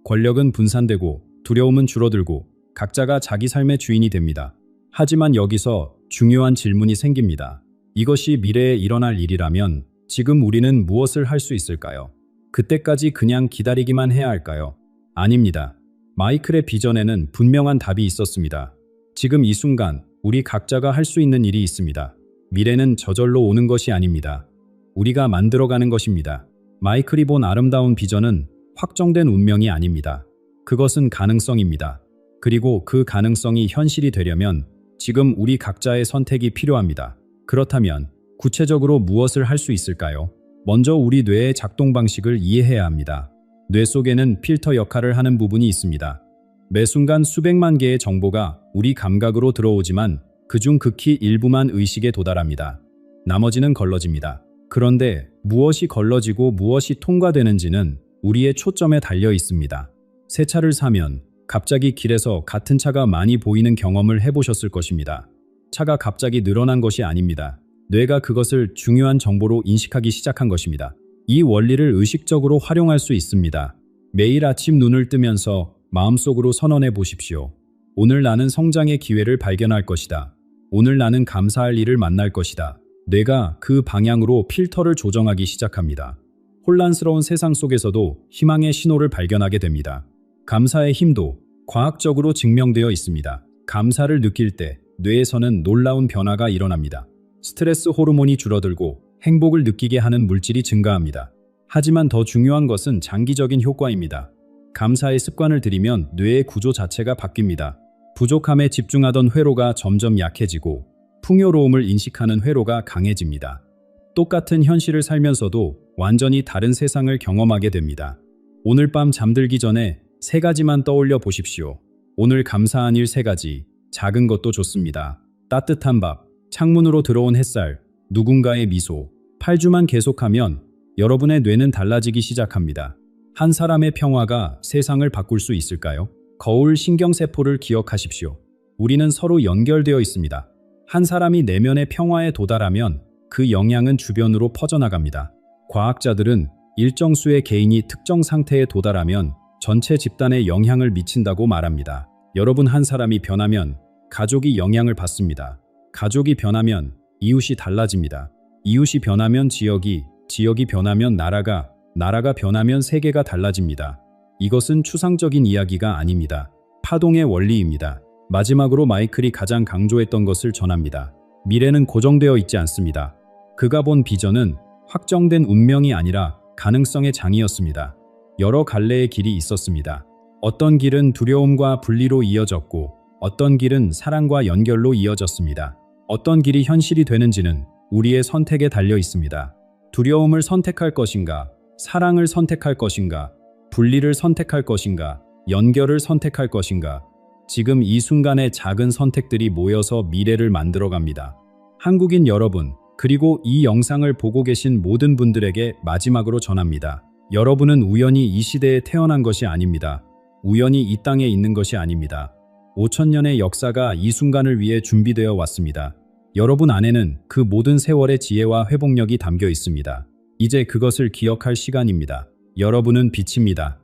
권력은 분산되고 두려움은 줄어들고 각자가 자기 삶의 주인이 됩니다. 하지만 여기서 중요한 질문이 생깁니다. 이것이 미래에 일어날 일이라면 지금 우리는 무엇을 할 수 있을까요? 그때까지 그냥 기다리기만 해야 할까요? 아닙니다. 마이클의 비전에는 분명한 답이 있었습니다. 지금 이 순간 우리 각자가 할 수 있는 일이 있습니다. 미래는 저절로 오는 것이 아닙니다. 우리가 만들어가는 것입니다. 마이클이 본 아름다운 비전은 확정된 운명이 아닙니다. 그것은 가능성입니다. 그리고 그 가능성이 현실이 되려면 지금 우리 각자의 선택이 필요합니다. 그렇다면 구체적으로 무엇을 할 수 있을까요? 먼저 우리 뇌의 작동 방식을 이해해야 합니다. 뇌 속에는 필터 역할을 하는 부분이 있습니다. 매 순간 수백만 개의 정보가 우리 감각으로 들어오지만 그중 극히 일부만 의식에 도달합니다. 나머지는 걸러집니다. 그런데 무엇이 걸러지고 무엇이 통과되는지는 우리의 초점에 달려 있습니다. 새 차를 사면 갑자기 길에서 같은 차가 많이 보이는 경험을 해보셨을 것입니다. 차가 갑자기 늘어난 것이 아닙니다. 뇌가 그것을 중요한 정보로 인식하기 시작한 것입니다. 이 원리를 의식적으로 활용할 수 있습니다. 매일 아침 눈을 뜨면서 마음속으로 선언해 보십시오. 오늘 나는 성장의 기회를 발견할 것이다. 오늘 나는 감사할 일을 만날 것이다. 뇌가 그 방향으로 필터를 조정하기 시작합니다. 혼란스러운 세상 속에서도 희망의 신호를 발견하게 됩니다. 감사의 힘도 과학적으로 증명되어 있습니다. 감사를 느낄 때 뇌에서는 놀라운 변화가 일어납니다. 스트레스 호르몬이 줄어들고 행복을 느끼게 하는 물질이 증가합니다. 하지만 더 중요한 것은 장기적인 효과입니다. 감사의 습관을 들이면 뇌의 구조 자체가 바뀝니다. 부족함에 집중하던 회로가 점점 약해지고 풍요로움을 인식하는 회로가 강해집니다. 똑같은 현실을 살면서도 완전히 다른 세상을 경험하게 됩니다. 오늘 밤 잠들기 전에 3가지만 떠올려 보십시오. 오늘 감사한 일 3가지. 작은 것도 좋습니다. 따뜻한 밥, 창문으로 들어온 햇살, 누군가의 미소. 8주만 계속하면 여러분의 뇌는 달라지기 시작합니다. 한 사람의 평화가 세상을 바꿀 수 있을까요? 거울 신경세포를 기억하십시오. 우리는 서로 연결되어 있습니다. 한 사람이 내면의 평화에 도달하면 그 영향은 주변으로 퍼져나갑니다. 과학자들은 일정 수의 개인이 특정 상태에 도달하면 전체 집단에 영향을 미친다고 말합니다. 여러분 한 사람이 변하면 가족이 영향을 받습니다. 가족이 변하면 이웃이 달라집니다. 이웃이 변하면 지역이 변하면 나라가 변하면 세계가 달라집니다. 이것은 추상적인 이야기가 아닙니다. 파동의 원리입니다. 마지막으로 마이클이 가장 강조했던 것을 전합니다. 미래는 고정되어 있지 않습니다. 그가 본 비전은 확정된 운명이 아니라 가능성의 장이었습니다. 여러 갈래의 길이 있었습니다. 어떤 길은 두려움과 분리로 이어졌고 어떤 길은 사랑과 연결로 이어졌습니다. 어떤 길이 현실이 되는지는 우리의 선택에 달려 있습니다. 두려움을 선택할 것인가, 사랑을 선택할 것인가, 분리를 선택할 것인가, 연결을 선택할 것인가. 지금 이 순간의 작은 선택들이 모여서 미래를 만들어갑니다. 한국인 여러분, 그리고 이 영상을 보고 계신 모든 분들에게 마지막으로 전합니다. 여러분은 우연히 이 시대에 태어난 것이 아닙니다. 우연히 이 땅에 있는 것이 아닙니다. 5000년의 역사가 이 순간을 위해 준비되어 왔습니다. 여러분 안에는 그 모든 세월의 지혜와 회복력이 담겨 있습니다. 이제 그것을 기억할 시간입니다. 여러분은 빛입니다.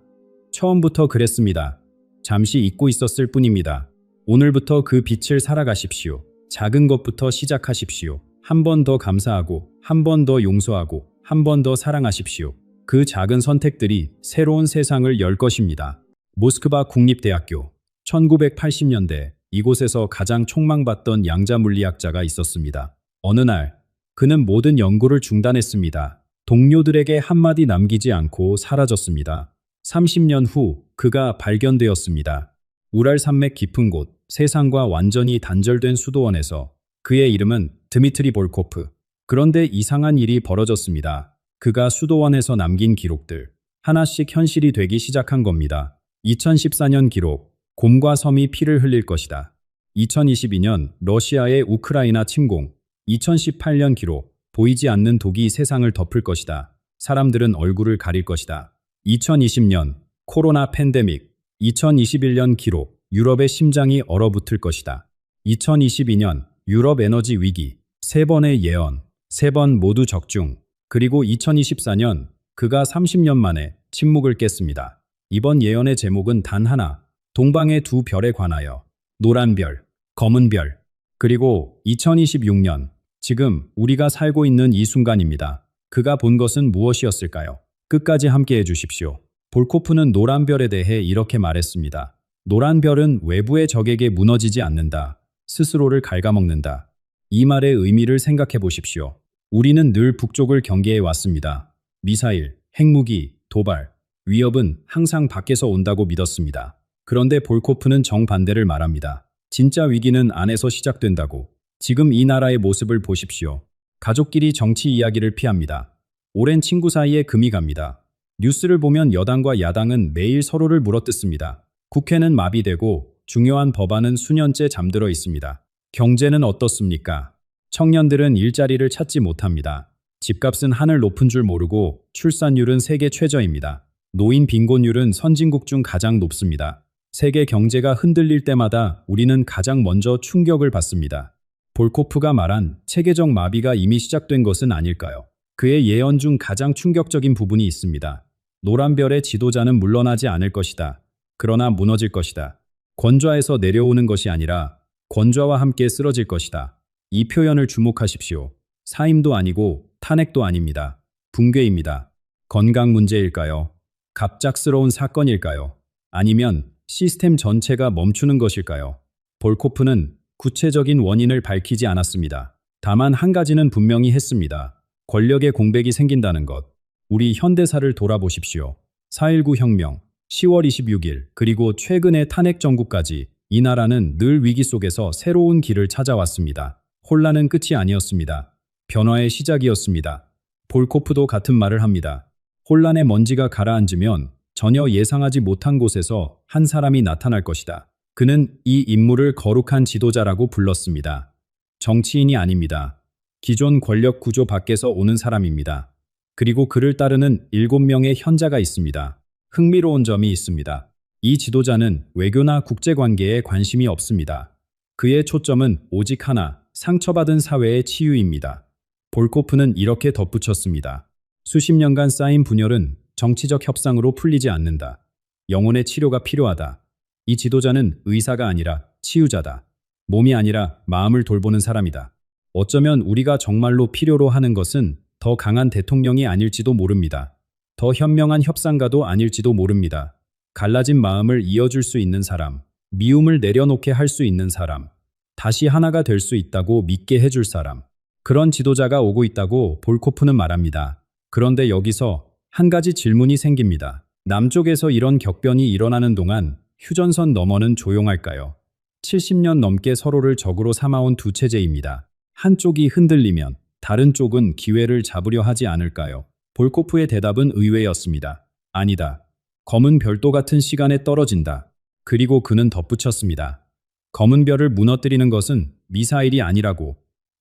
처음부터 그랬습니다. 잠시 잊고 있었을 뿐입니다. 오늘부터 그 빛을 살아가십시오. 작은 것부터 시작하십시오. 한 번 더 감사하고, 한 번 더 용서하고, 한 번 더 사랑하십시오. 그 작은 선택들이 새로운 세상을 열 것입니다. 모스크바 국립대학교 1980년대 이곳에서 가장 촉망받던 양자 물리학자가 있었습니다. 어느 날 그는 모든 연구를 중단했습니다. 동료들에게 한마디 남기지 않고 사라졌습니다. 30년 후 그가 발견되었습니다. 우랄 산맥 깊은 곳, 세상과 완전히 단절된 수도원에서. 그의 이름은 드미트리 볼코프. 그런데 이상한 일이 벌어졌습니다. 그가 수도원에서 남긴 기록들, 하나씩 현실이 되기 시작한 겁니다. 2014년 기록, 곰과 섬이 피를 흘릴 것이다. 2022년 러시아의 우크라이나 침공, 2018년 기록, 보이지 않는 독이 세상을 덮을 것이다. 사람들은 얼굴을 가릴 것이다. 2020년 코로나 팬데믹, 2021년 기록, 유럽의 심장이 얼어붙을 것이다. 2022년 유럽 에너지 위기, 3번의 예언, 3번 모두 적중. 그리고 2024년 그가 30년 만에 침묵을 깼습니다. 이번 예언의 제목은 단 하나, 동방의 2 별에 관하여. 노란 별, 검은 별. 그리고 2026년, 지금 우리가 살고 있는 이 순간입니다. 그가 본 것은 무엇이었을까요? 끝까지 함께 해주십시오. 볼코프는 노란 별에 대해 이렇게 말했습니다. 노란 별은 외부의 적에게 무너지지 않는다. 스스로를 갉아먹는다. 이 말의 의미를 생각해 보십시오. 우리는 늘 북쪽을 경계해 왔습니다. 미사일, 핵무기, 도발, 위협은 항상 밖에서 온다고 믿었습니다. 그런데 볼코프는 정반대를 말합니다. 진짜 위기는 안에서 시작된다고. 지금 이 나라의 모습을 보십시오. 가족끼리 정치 이야기를 피합니다. 오랜 친구 사이에 금이 갑니다. 뉴스를 보면 여당과 야당은 매일 서로를 물어뜯습니다. 국회는 마비되고 중요한 법안은 수년째 잠들어 있습니다. 경제는 어떻습니까? 청년들은 일자리를 찾지 못합니다. 집값은 하늘 높은 줄 모르고 출산율은 세계 최저입니다. 노인 빈곤율은 선진국 중 가장 높습니다. 세계 경제가 흔들릴 때마다 우리는 가장 먼저 충격을 받습니다. 볼코프가 말한 체계적 마비가 이미 시작된 것은 아닐까요? 그의 예언 중 가장 충격적인 부분이 있습니다. 노란 별의 지도자는 물러나지 않을 것이다. 그러나 무너질 것이다. 권좌에서 내려오는 것이 아니라 권좌와 함께 쓰러질 것이다. 이 표현을 주목하십시오. 사임도 아니고 탄핵도 아닙니다. 붕괴입니다. 건강 문제일까요? 갑작스러운 사건일까요? 아니면 시스템 전체가 멈추는 것일까요? 볼코프는 구체적인 원인을 밝히지 않았습니다. 다만 한 가지는 분명히 했습니다. 권력의 공백이 생긴다는 것. 우리 현대사를 돌아보십시오. 4.19 혁명, 10월 26일, 그리고 최근의 탄핵 정국까지 이 나라는 늘 위기 속에서 새로운 길을 찾아왔습니다. 혼란은 끝이 아니었습니다. 변화의 시작이었습니다. 볼코프도 같은 말을 합니다. 혼란의 먼지가 가라앉으면 전혀 예상하지 못한 곳에서 한 사람이 나타날 것이다. 그는 이 인물을 거룩한 지도자라고 불렀습니다. 정치인이 아닙니다. 기존 권력 구조 밖에서 오는 사람입니다. 그리고 그를 따르는 7명의 현자가 있습니다. 흥미로운 점이 있습니다. 이 지도자는 외교나 국제관계에 관심이 없습니다. 그의 초점은 오직 하나, 상처받은 사회의 치유입니다. 볼코프는 이렇게 덧붙였습니다. 수십 년간 쌓인 분열은 정치적 협상으로 풀리지 않는다. 영혼의 치료가 필요하다. 이 지도자는 의사가 아니라 치유자다. 몸이 아니라 마음을 돌보는 사람이다. 어쩌면 우리가 정말로 필요로 하는 것은 더 강한 대통령이 아닐지도 모릅니다. 더 현명한 협상가도 아닐지도 모릅니다. 갈라진 마음을 이어줄 수 있는 사람, 미움을 내려놓게 할 수 있는 사람, 다시 하나가 될 수 있다고 믿게 해줄 사람. 그런 지도자가 오고 있다고 볼코프는 말합니다. 그런데 여기서 한 가지 질문이 생깁니다. 남쪽에서 이런 격변이 일어나는 동안 휴전선 너머는 조용할까요? 70년 넘게 서로를 적으로 삼아온 두 체제입니다. 한쪽이 흔들리면 다른 쪽은 기회를 잡으려 하지 않을까요? 볼코프의 대답은 의외였습니다. 아니다. 검은 별도 같은 시간에 떨어진다. 그리고 그는 덧붙였습니다. 검은 별을 무너뜨리는 것은 미사일이 아니라고,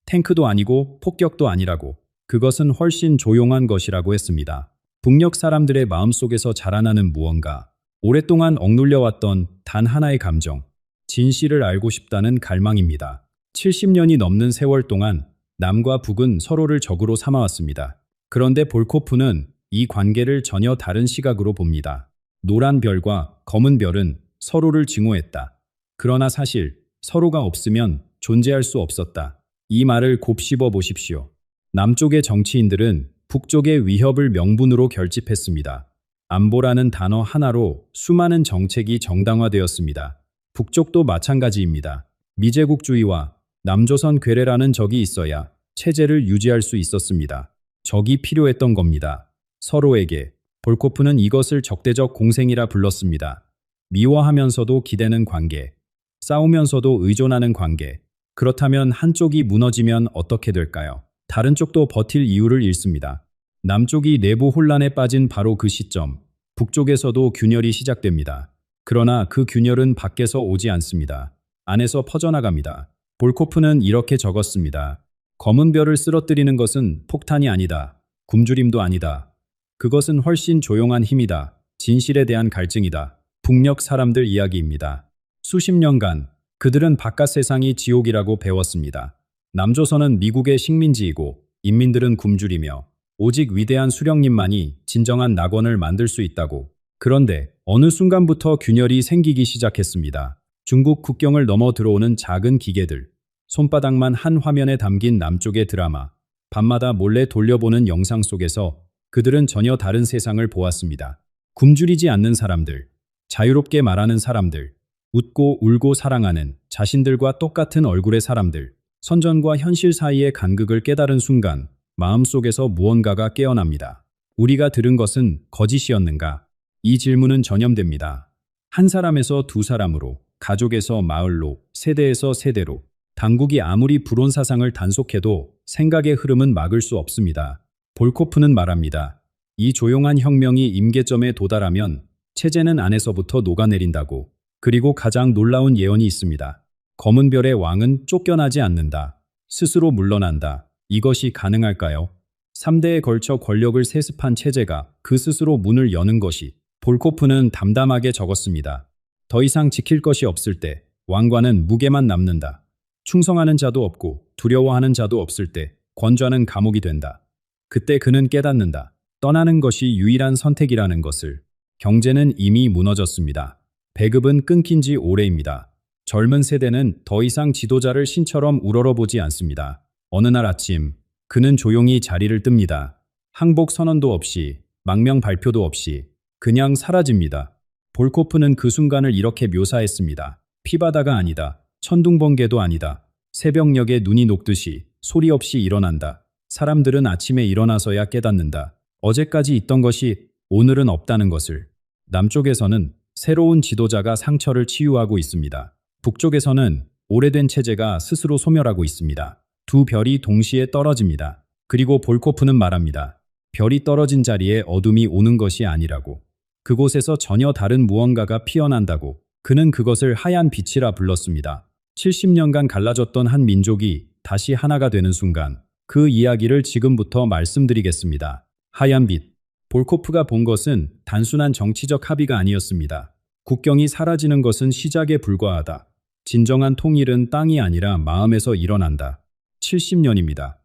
탱크도 아니고 폭격도 아니라고, 그것은 훨씬 조용한 것이라고 했습니다. 북녘 사람들의 마음속에서 자라나는 무언가, 오랫동안 억눌려왔던 단 하나의 감정, 진실을 알고 싶다는 갈망입니다. 70년이 넘는 세월 동안 남과 북은 서로를 적으로 삼아왔습니다. 그런데 볼코프는 이 관계를 전혀 다른 시각으로 봅니다. 노란 별과 검은 별은 서로를 증오했다. 그러나 사실 서로가 없으면 존재할 수 없었다. 이 말을 곱씹어 보십시오. 남쪽의 정치인들은 북쪽의 위협을 명분으로 결집했습니다. 안보라는 단어 하나로 수많은 정책이 정당화되었습니다. 북쪽도 마찬가지입니다. 미제국주의와 남조선 괴뢰라는 적이 있어야 체제를 유지할 수 있었습니다. 적이 필요했던 겁니다. 서로에게. 볼코프는 이것을 적대적 공생이라 불렀습니다. 미워하면서도 기대는 관계, 싸우면서도 의존하는 관계. 그렇다면 한쪽이 무너지면 어떻게 될까요? 다른 쪽도 버틸 이유를 잃습니다. 남쪽이 내부 혼란에 빠진 바로 그 시점, 북쪽에서도 균열이 시작됩니다. 그러나 그 균열은 밖에서 오지 않습니다. 안에서 퍼져나갑니다. 볼코프는 이렇게 적었습니다. 검은 별을 쓰러뜨리는 것은 폭탄이 아니다. 굶주림도 아니다. 그것은 훨씬 조용한 힘이다. 진실에 대한 갈증이다. 북녘 사람들 이야기입니다. 수십 년간 그들은 바깥 세상이 지옥이라고 배웠습니다. 남조선은 미국의 식민지이고 인민들은 굶주리며 오직 위대한 수령님만이 진정한 낙원을 만들 수 있다고. 그런데 어느 순간부터 균열이 생기기 시작했습니다. 중국 국경을 넘어 들어오는 작은 기계들, 손바닥만 한 화면에 담긴 남쪽의 드라마, 밤마다 몰래 돌려보는 영상 속에서 그들은 전혀 다른 세상을 보았습니다. 굶주리지 않는 사람들, 자유롭게 말하는 사람들, 웃고 울고 사랑하는 자신들과 똑같은 얼굴의 사람들. 선전과 현실 사이의 간극을 깨달은 순간 마음속에서 무언가가 깨어납니다. 우리가 들은 것은 거짓이었는가? 이 질문은 전염됩니다. 한 사람에서 두 사람으로, 가족에서 마을로, 세대에서 세대로. 당국이 아무리 불온 사상을 단속해도 생각의 흐름은 막을 수 없습니다. 볼코프는 말합니다. 이 조용한 혁명이 임계점에 도달하면 체제는 안에서부터 녹아내린다고. 그리고 가장 놀라운 예언이 있습니다. 검은 별의 왕은 쫓겨나지 않는다. 스스로 물러난다. 이것이 가능할까요? 3대에 걸쳐 권력을 세습한 체제가 그 스스로 문을 여는 것이. 볼코프는 담담하게 적었습니다. 더 이상 지킬 것이 없을 때 왕관은 무게만 남는다. 충성하는 자도 없고 두려워하는 자도 없을 때 권좌는 감옥이 된다. 그때 그는 깨닫는다. 떠나는 것이 유일한 선택이라는 것을. 경제는 이미 무너졌습니다. 배급은 끊긴 지 오래입니다. 젊은 세대는 더 이상 지도자를 신처럼 우러러보지 않습니다. 어느 날 아침, 그는 조용히 자리를 뜹니다. 항복 선언도 없이, 망명 발표도 없이, 그냥 사라집니다. 볼코프는 그 순간을 이렇게 묘사했습니다. 피바다가 아니다. 천둥번개도 아니다. 새벽녘에 눈이 녹듯이 소리 없이 일어난다. 사람들은 아침에 일어나서야 깨닫는다. 어제까지 있던 것이 오늘은 없다는 것을. 남쪽에서는 새로운 지도자가 상처를 치유하고 있습니다. 북쪽에서는 오래된 체제가 스스로 소멸하고 있습니다. 두 별이 동시에 떨어집니다. 그리고 볼코프는 말합니다. 별이 떨어진 자리에 어둠이 오는 것이 아니라고. 그곳에서 전혀 다른 무언가가 피어난다고. 그는 그것을 하얀 빛이라 불렀습니다. 70년간 갈라졌던 한 민족이 다시 하나가 되는 순간, 그 이야기를 지금부터 말씀드리겠습니다. 하얀 빛. 볼코프가 본 것은 단순한 정치적 합의가 아니었습니다. 국경이 사라지는 것은 시작에 불과하다. 진정한 통일은 땅이 아니라 마음에서 일어난다. 70년입니다.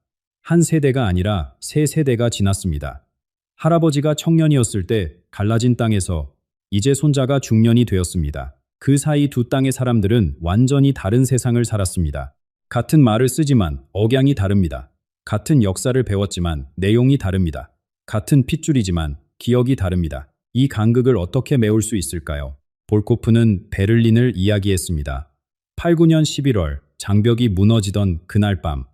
한 세대가 아니라 세 세대가 지났습니다. 할아버지가 청년이었을 때 갈라진 땅에서 이제 손자가 중년이 되었습니다. 그 사이 두 땅의 사람들은 완전히 다른 세상을 살았습니다. 같은 말을 쓰지만 억양이 다릅니다. 같은 역사를 배웠지만 내용이 다릅니다. 같은 핏줄이지만 기억이 다릅니다. 이 간극을 어떻게 메울 수 있을까요? 볼코프는 베를린을 이야기했습니다. 89년 11월 장벽이 무너지던 그날 밤,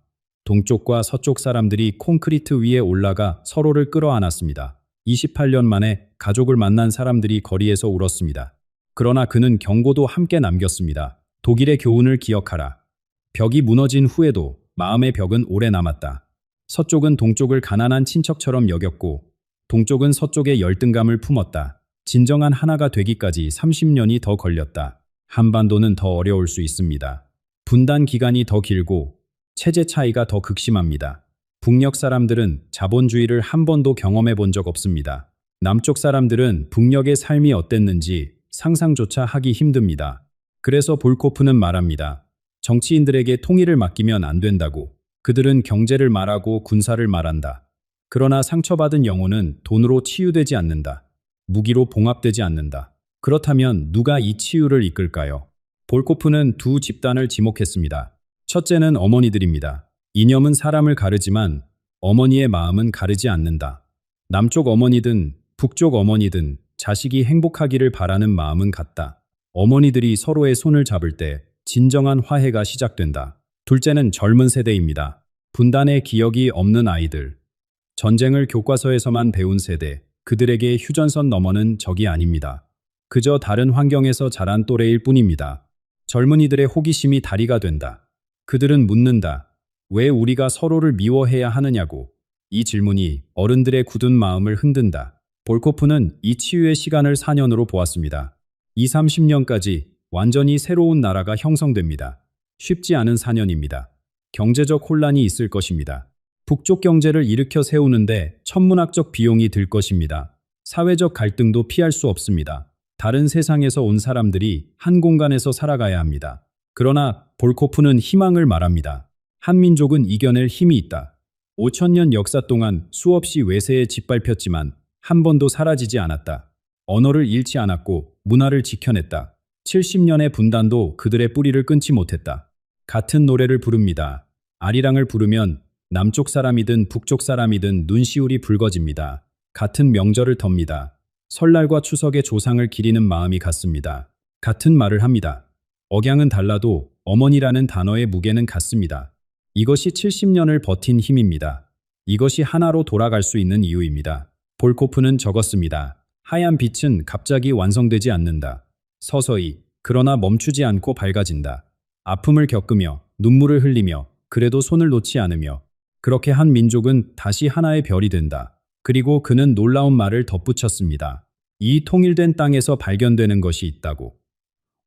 동쪽과 서쪽 사람들이 콘크리트 위에 올라가 서로를 끌어안았습니다. 28년 만에 가족을 만난 사람들이 거리에서 울었습니다. 그러나 그는 경고도 함께 남겼습니다. 독일의 교훈을 기억하라. 벽이 무너진 후에도 마음의 벽은 오래 남았다. 서쪽은 동쪽을 가난한 친척처럼 여겼고 동쪽은 서쪽의 열등감을 품었다. 진정한 하나가 되기까지 30년이 더 걸렸다. 한반도는 더 어려울 수 있습니다. 분단 기간이 더 길고 체제 차이가 더 극심합니다. 북녘 사람들은 자본주의를 한 번도 경험해 본 적 없습니다. 남쪽 사람들은 북녘의 삶이 어땠는지 상상조차 하기 힘듭니다. 그래서 볼코프는 말합니다. 정치인들에게 통일을 맡기면 안 된다고. 그들은 경제를 말하고 군사를 말한다. 그러나 상처받은 영혼은 돈으로 치유되지 않는다. 무기로 봉합되지 않는다. 그렇다면 누가 이 치유를 이끌까요? 볼코프는 두 집단을 지목했습니다. 첫째는 어머니들입니다. 이념은 사람을 가르지만 어머니의 마음은 가르지 않는다. 남쪽 어머니든 북쪽 어머니든 자식이 행복하기를 바라는 마음은 같다. 어머니들이 서로의 손을 잡을 때 진정한 화해가 시작된다. 둘째는 젊은 세대입니다. 분단의 기억이 없는 아이들. 전쟁을 교과서에서만 배운 세대. 그들에게 휴전선 너머는 적이 아닙니다. 그저 다른 환경에서 자란 또래일 뿐입니다. 젊은이들의 호기심이 다리가 된다. 그들은 묻는다. 왜 우리가 서로를 미워해야 하느냐고. 이 질문이 어른들의 굳은 마음을 흔든다. 볼코프는 이 치유의 시간을 4년으로 보았습니다. 20, 30년까지 완전히 새로운 나라가 형성됩니다. 쉽지 않은 4년입니다. 경제적 혼란이 있을 것입니다. 북쪽 경제를 일으켜 세우는데 천문학적 비용이 들 것입니다. 사회적 갈등도 피할 수 없습니다. 다른 세상에서 온 사람들이 한 공간에서 살아가야 합니다. 그러나 볼코프는 희망을 말합니다. 한민족은 이겨낼 힘이 있다. 5000년 역사 동안 수없이 외세에 짓밟혔지만 한 번도 사라지지 않았다. 언어를 잃지 않았고 문화를 지켜냈다. 70년의 분단도 그들의 뿌리를 끊지 못했다. 같은 노래를 부릅니다. 아리랑을 부르면 남쪽 사람이든 북쪽 사람이든 눈시울이 붉어집니다. 같은 명절을 텁니다. 설날과 추석의 조상을 기리는 마음이 같습니다. 같은 말을 합니다. 억양은 달라도 어머니라는 단어의 무게는 같습니다. 이것이 70년을 버틴 힘입니다. 이것이 하나로 돌아갈 수 있는 이유입니다. 볼코프는 적었습니다. 하얀 빛은 갑자기 완성되지 않는다. 서서히, 그러나 멈추지 않고 밝아진다. 아픔을 겪으며, 눈물을 흘리며, 그래도 손을 놓지 않으며, 그렇게 한 민족은 다시 하나의 별이 된다. 그리고 그는 놀라운 말을 덧붙였습니다. 이 통일된 땅에서 발견되는 것이 있다고.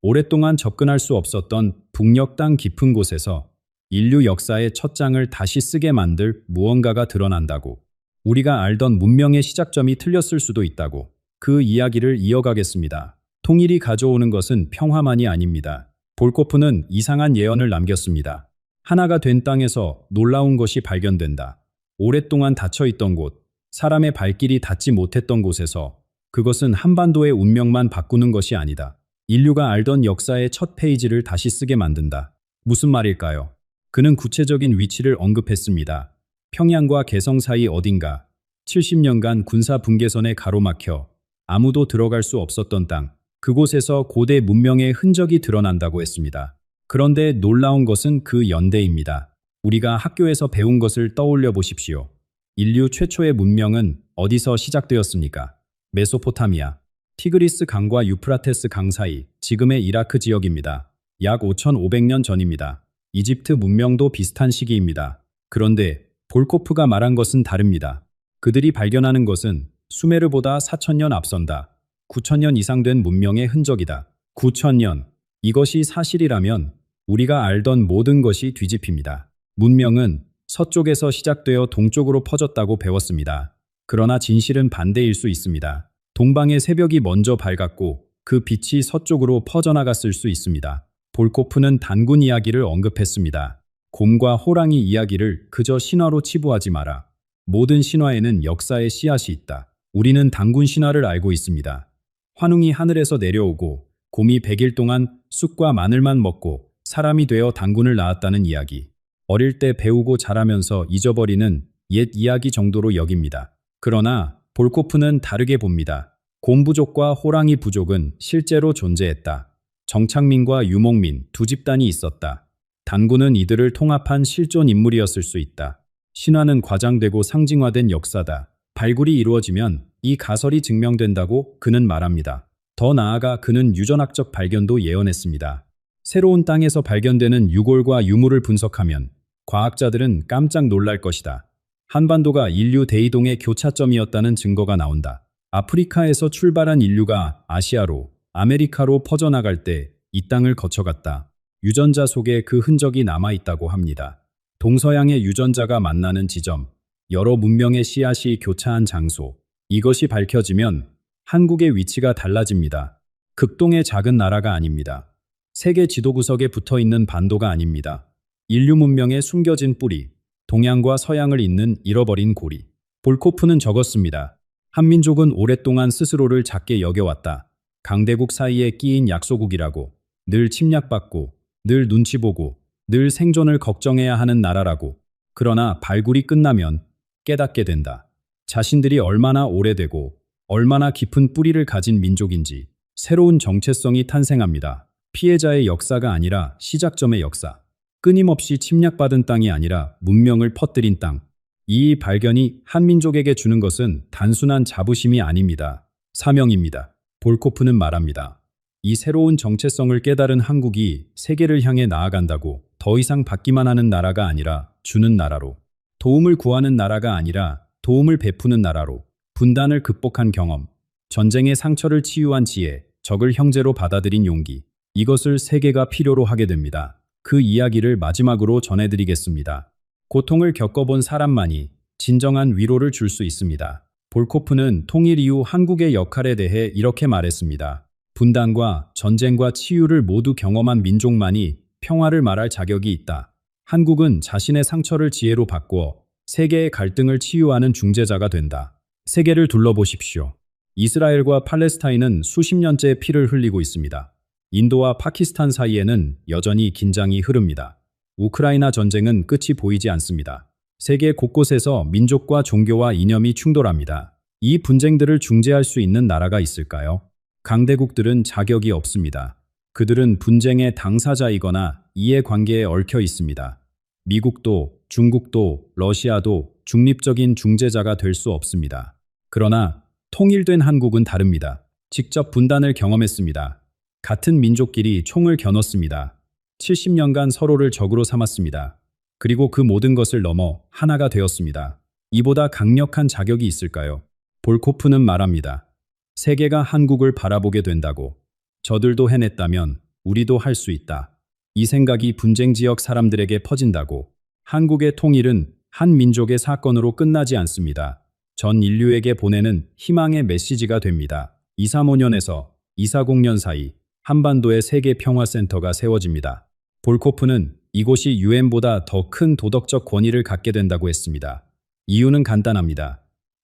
오랫동안 접근할 수 없었던 북녘 땅 깊은 곳에서 인류 역사의 첫 장을 다시 쓰게 만들 무언가가 드러난다고. 우리가 알던 문명의 시작점이 틀렸을 수도 있다고. 그 이야기를 이어가겠습니다. 통일이 가져오는 것은 평화만이 아닙니다. 볼코프는 이상한 예언을 남겼습니다. 하나가 된 땅에서 놀라운 것이 발견된다. 오랫동안 닫혀있던 곳, 사람의 발길이 닿지 못했던 곳에서 그것은 한반도의 운명만 바꾸는 것이 아니다. 인류가 알던 역사의 첫 페이지를 다시 쓰게 만든다. 무슨 말일까요? 그는 구체적인 위치를 언급했습니다. 평양과 개성 사이 어딘가 70년간 군사 분계선에 가로막혀 아무도 들어갈 수 없었던 땅, 그곳에서 고대 문명의 흔적이 드러난다고 했습니다. 그런데 놀라운 것은 그 연대입니다. 우리가 학교에서 배운 것을 떠올려 보십시오. 인류 최초의 문명은 어디서 시작되었습니까? 메소포타미아, 티그리스 강과 유프라테스 강 사이, 지금의 이라크 지역입니다. 약 5,500년 전입니다. 이집트 문명도 비슷한 시기입니다. 그런데 볼코프가 말한 것은 다릅니다. 그들이 발견하는 것은 수메르보다 4,000년 앞선다. 9,000년 이상 된 문명의 흔적이다. 9,000년. 이것이 사실이라면 우리가 알던 모든 것이 뒤집힙니다. 문명은 서쪽에서 시작되어 동쪽으로 퍼졌다고 배웠습니다. 그러나 진실은 반대일 수 있습니다. 동방의 새벽이 먼저 밝았고 그 빛이 서쪽으로 퍼져나갔을 수 있습니다. 볼코프는 단군 이야기를 언급했습니다. 곰과 호랑이 이야기를 그저 신화로 치부하지 마라. 모든 신화에는 역사의 씨앗이 있다. 우리는 단군 신화를 알고 있습니다. 환웅이 하늘에서 내려오고 곰이 100일 동안 쑥과 마늘만 먹고 사람이 되어 단군을 낳았다는 이야기. 어릴 때 배우고 자라면서 잊어버리는 옛 이야기 정도로 여깁니다. 그러나 볼코프는 다르게 봅니다. 곰 부족과 호랑이 부족은 실제로 존재했다. 정창민과 유목민 두 집단이 있었다. 단군은 이들을 통합한 실존 인물이었을 수 있다. 신화는 과장되고 상징화된 역사다. 발굴이 이루어지면 이 가설이 증명된다고 그는 말합니다. 더 나아가 그는 유전학적 발견도 예언했습니다. 새로운 땅에서 발견되는 유골과 유물을 분석하면 과학자들은 깜짝 놀랄 것이다. 한반도가 인류 대이동의 교차점이었다는 증거가 나온다. 아프리카에서 출발한 인류가 아시아로, 아메리카로 퍼져나갈 때 이 땅을 거쳐갔다. 유전자 속에 그 흔적이 남아있다고 합니다. 동서양의 유전자가 만나는 지점, 여러 문명의 씨앗이 교차한 장소, 이것이 밝혀지면 한국의 위치가 달라집니다. 극동의 작은 나라가 아닙니다. 세계 지도구석에 붙어있는 반도가 아닙니다. 인류 문명의 숨겨진 뿌리, 동양과 서양을 잇는 잃어버린 고리. 볼코프는 적었습니다. 한민족은 오랫동안 스스로를 작게 여겨왔다. 강대국 사이에 끼인 약소국이라고. 늘 침략받고, 늘 눈치 보고, 늘 생존을 걱정해야 하는 나라라고. 그러나 발굴이 끝나면 깨닫게 된다. 자신들이 얼마나 오래되고 얼마나 깊은 뿌리를 가진 민족인지. 새로운 정체성이 탄생합니다. 피해자의 역사가 아니라 시작점의 역사. 끊임없이 침략받은 땅이 아니라 문명을 퍼뜨린 땅. 이 발견이 한민족에게 주는 것은 단순한 자부심이 아닙니다. 사명입니다. 볼코프는 말합니다. 이 새로운 정체성을 깨달은 한국이 세계를 향해 나아간다고. 더 이상 받기만 하는 나라가 아니라 주는 나라로. 도움을 구하는 나라가 아니라 도움을 베푸는 나라로. 분단을 극복한 경험, 전쟁의 상처를 치유한 지혜, 적을 형제로 받아들인 용기. 이것을 세계가 필요로 하게 됩니다. 그 이야기를 마지막으로 전해드리겠습니다. 고통을 겪어본 사람만이 진정한 위로를 줄 수 있습니다. 볼코프는 통일 이후 한국의 역할에 대해 이렇게 말했습니다. 분단과 전쟁과 치유를 모두 경험한 민족만이 평화를 말할 자격이 있다. 한국은 자신의 상처를 지혜로 바꾸어 세계의 갈등을 치유하는 중재자가 된다. 세계를 둘러보십시오. 이스라엘과 팔레스타인은 수십 년째 피를 흘리고 있습니다. 인도와 파키스탄 사이에는 여전히 긴장이 흐릅니다. 우크라이나 전쟁은 끝이 보이지 않습니다. 세계 곳곳에서 민족과 종교와 이념이 충돌합니다. 이 분쟁들을 중재할 수 있는 나라가 있을까요? 강대국들은 자격이 없습니다. 그들은 분쟁의 당사자이거나 이해관계에 얽혀 있습니다. 미국도, 중국도, 러시아도 중립적인 중재자가 될 수 없습니다. 그러나 통일된 한국은 다릅니다. 직접 분단을 경험했습니다. 같은 민족끼리 총을 겨눴습니다. 70년간 서로를 적으로 삼았습니다. 그리고 그 모든 것을 넘어 하나가 되었습니다. 이보다 강력한 자격이 있을까요? 볼코프는 말합니다. 세계가 한국을 바라보게 된다고. 저들도 해냈다면 우리도 할 수 있다. 이 생각이 분쟁 지역 사람들에게 퍼진다고. 한국의 통일은 한 민족의 사건으로 끝나지 않습니다. 전 인류에게 보내는 희망의 메시지가 됩니다. 235년에서 240년 사이 한반도의 세계 평화센터가 세워집니다. 볼코프는 이곳이 유엔보다 더 큰 도덕적 권위를 갖게 된다고 했습니다. 이유는 간단합니다.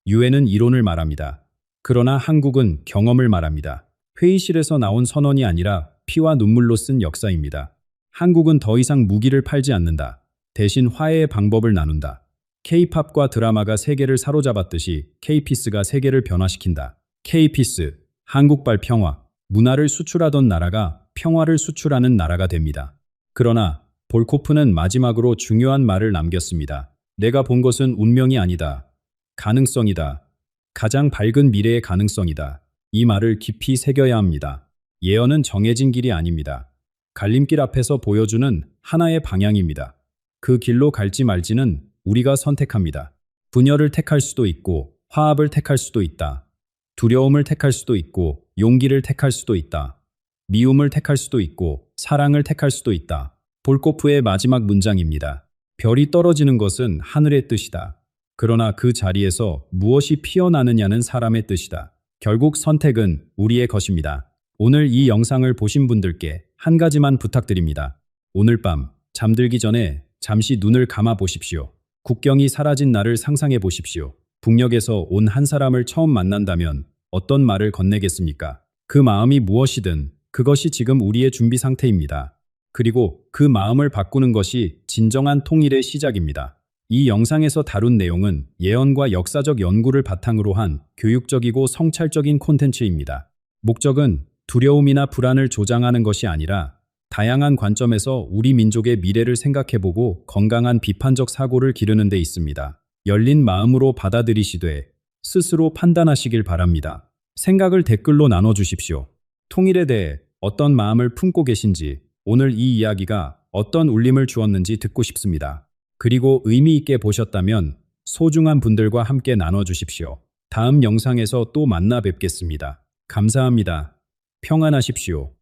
유엔은 이론을 말합니다. 그러나 한국은 경험을 말합니다. 회의실에서 나온 선언이 아니라 피와 눈물로 쓴 역사입니다. 한국은 더 이상 무기를 팔지 않는다. 대신 화해의 방법을 나눈다. K-팝과 드라마가 세계를 사로잡았듯이 K-피스가 세계를 변화시킨다. K-피스, 한국발 평화. 문화를 수출하던 나라가 평화를 수출하는 나라가 됩니다. 그러나 볼코프는 마지막으로 중요한 말을 남겼습니다. 내가 본 것은 운명이 아니다. 가능성이다. 가장 밝은 미래의 가능성이다. 이 말을 깊이 새겨야 합니다. 예언은 정해진 길이 아닙니다. 갈림길 앞에서 보여주는 하나의 방향입니다. 그 길로 갈지 말지는 우리가 선택합니다. 분열을 택할 수도 있고 화합을 택할 수도 있다. 두려움을 택할 수도 있고 용기를 택할 수도 있다. 미움을 택할 수도 있고 사랑을 택할 수도 있다. 볼코프의 마지막 문장입니다. 별이 떨어지는 것은 하늘의 뜻이다. 그러나 그 자리에서 무엇이 피어나느냐는 사람의 뜻이다. 결국 선택은 우리의 것입니다. 오늘 이 영상을 보신 분들께 한 가지만 부탁드립니다. 오늘 밤 잠들기 전에 잠시 눈을 감아 보십시오. 국경이 사라진 날을 상상해 보십시오. 북녘에서 온 한 사람을 처음 만난다면 어떤 말을 건네겠습니까? 그 마음이 무엇이든 그것이 지금 우리의 준비 상태입니다. 그리고 그 마음을 바꾸는 것이 진정한 통일의 시작입니다. 이 영상에서 다룬 내용은 예언과 역사적 연구를 바탕으로 한 교육적이고 성찰적인 콘텐츠입니다. 목적은 두려움이나 불안을 조장하는 것이 아니라 다양한 관점에서 우리 민족의 미래를 생각해보고 건강한 비판적 사고를 기르는 데 있습니다. 열린 마음으로 받아들이시되 스스로 판단하시길 바랍니다. 생각을 댓글로 나눠주십시오. 통일에 대해 어떤 마음을 품고 계신지, 오늘 이 이야기가 어떤 울림을 주었는지 듣고 싶습니다. 그리고 의미 있게 보셨다면 소중한 분들과 함께 나눠주십시오. 다음 영상에서 또 만나 뵙겠습니다. 감사합니다. 평안하십시오.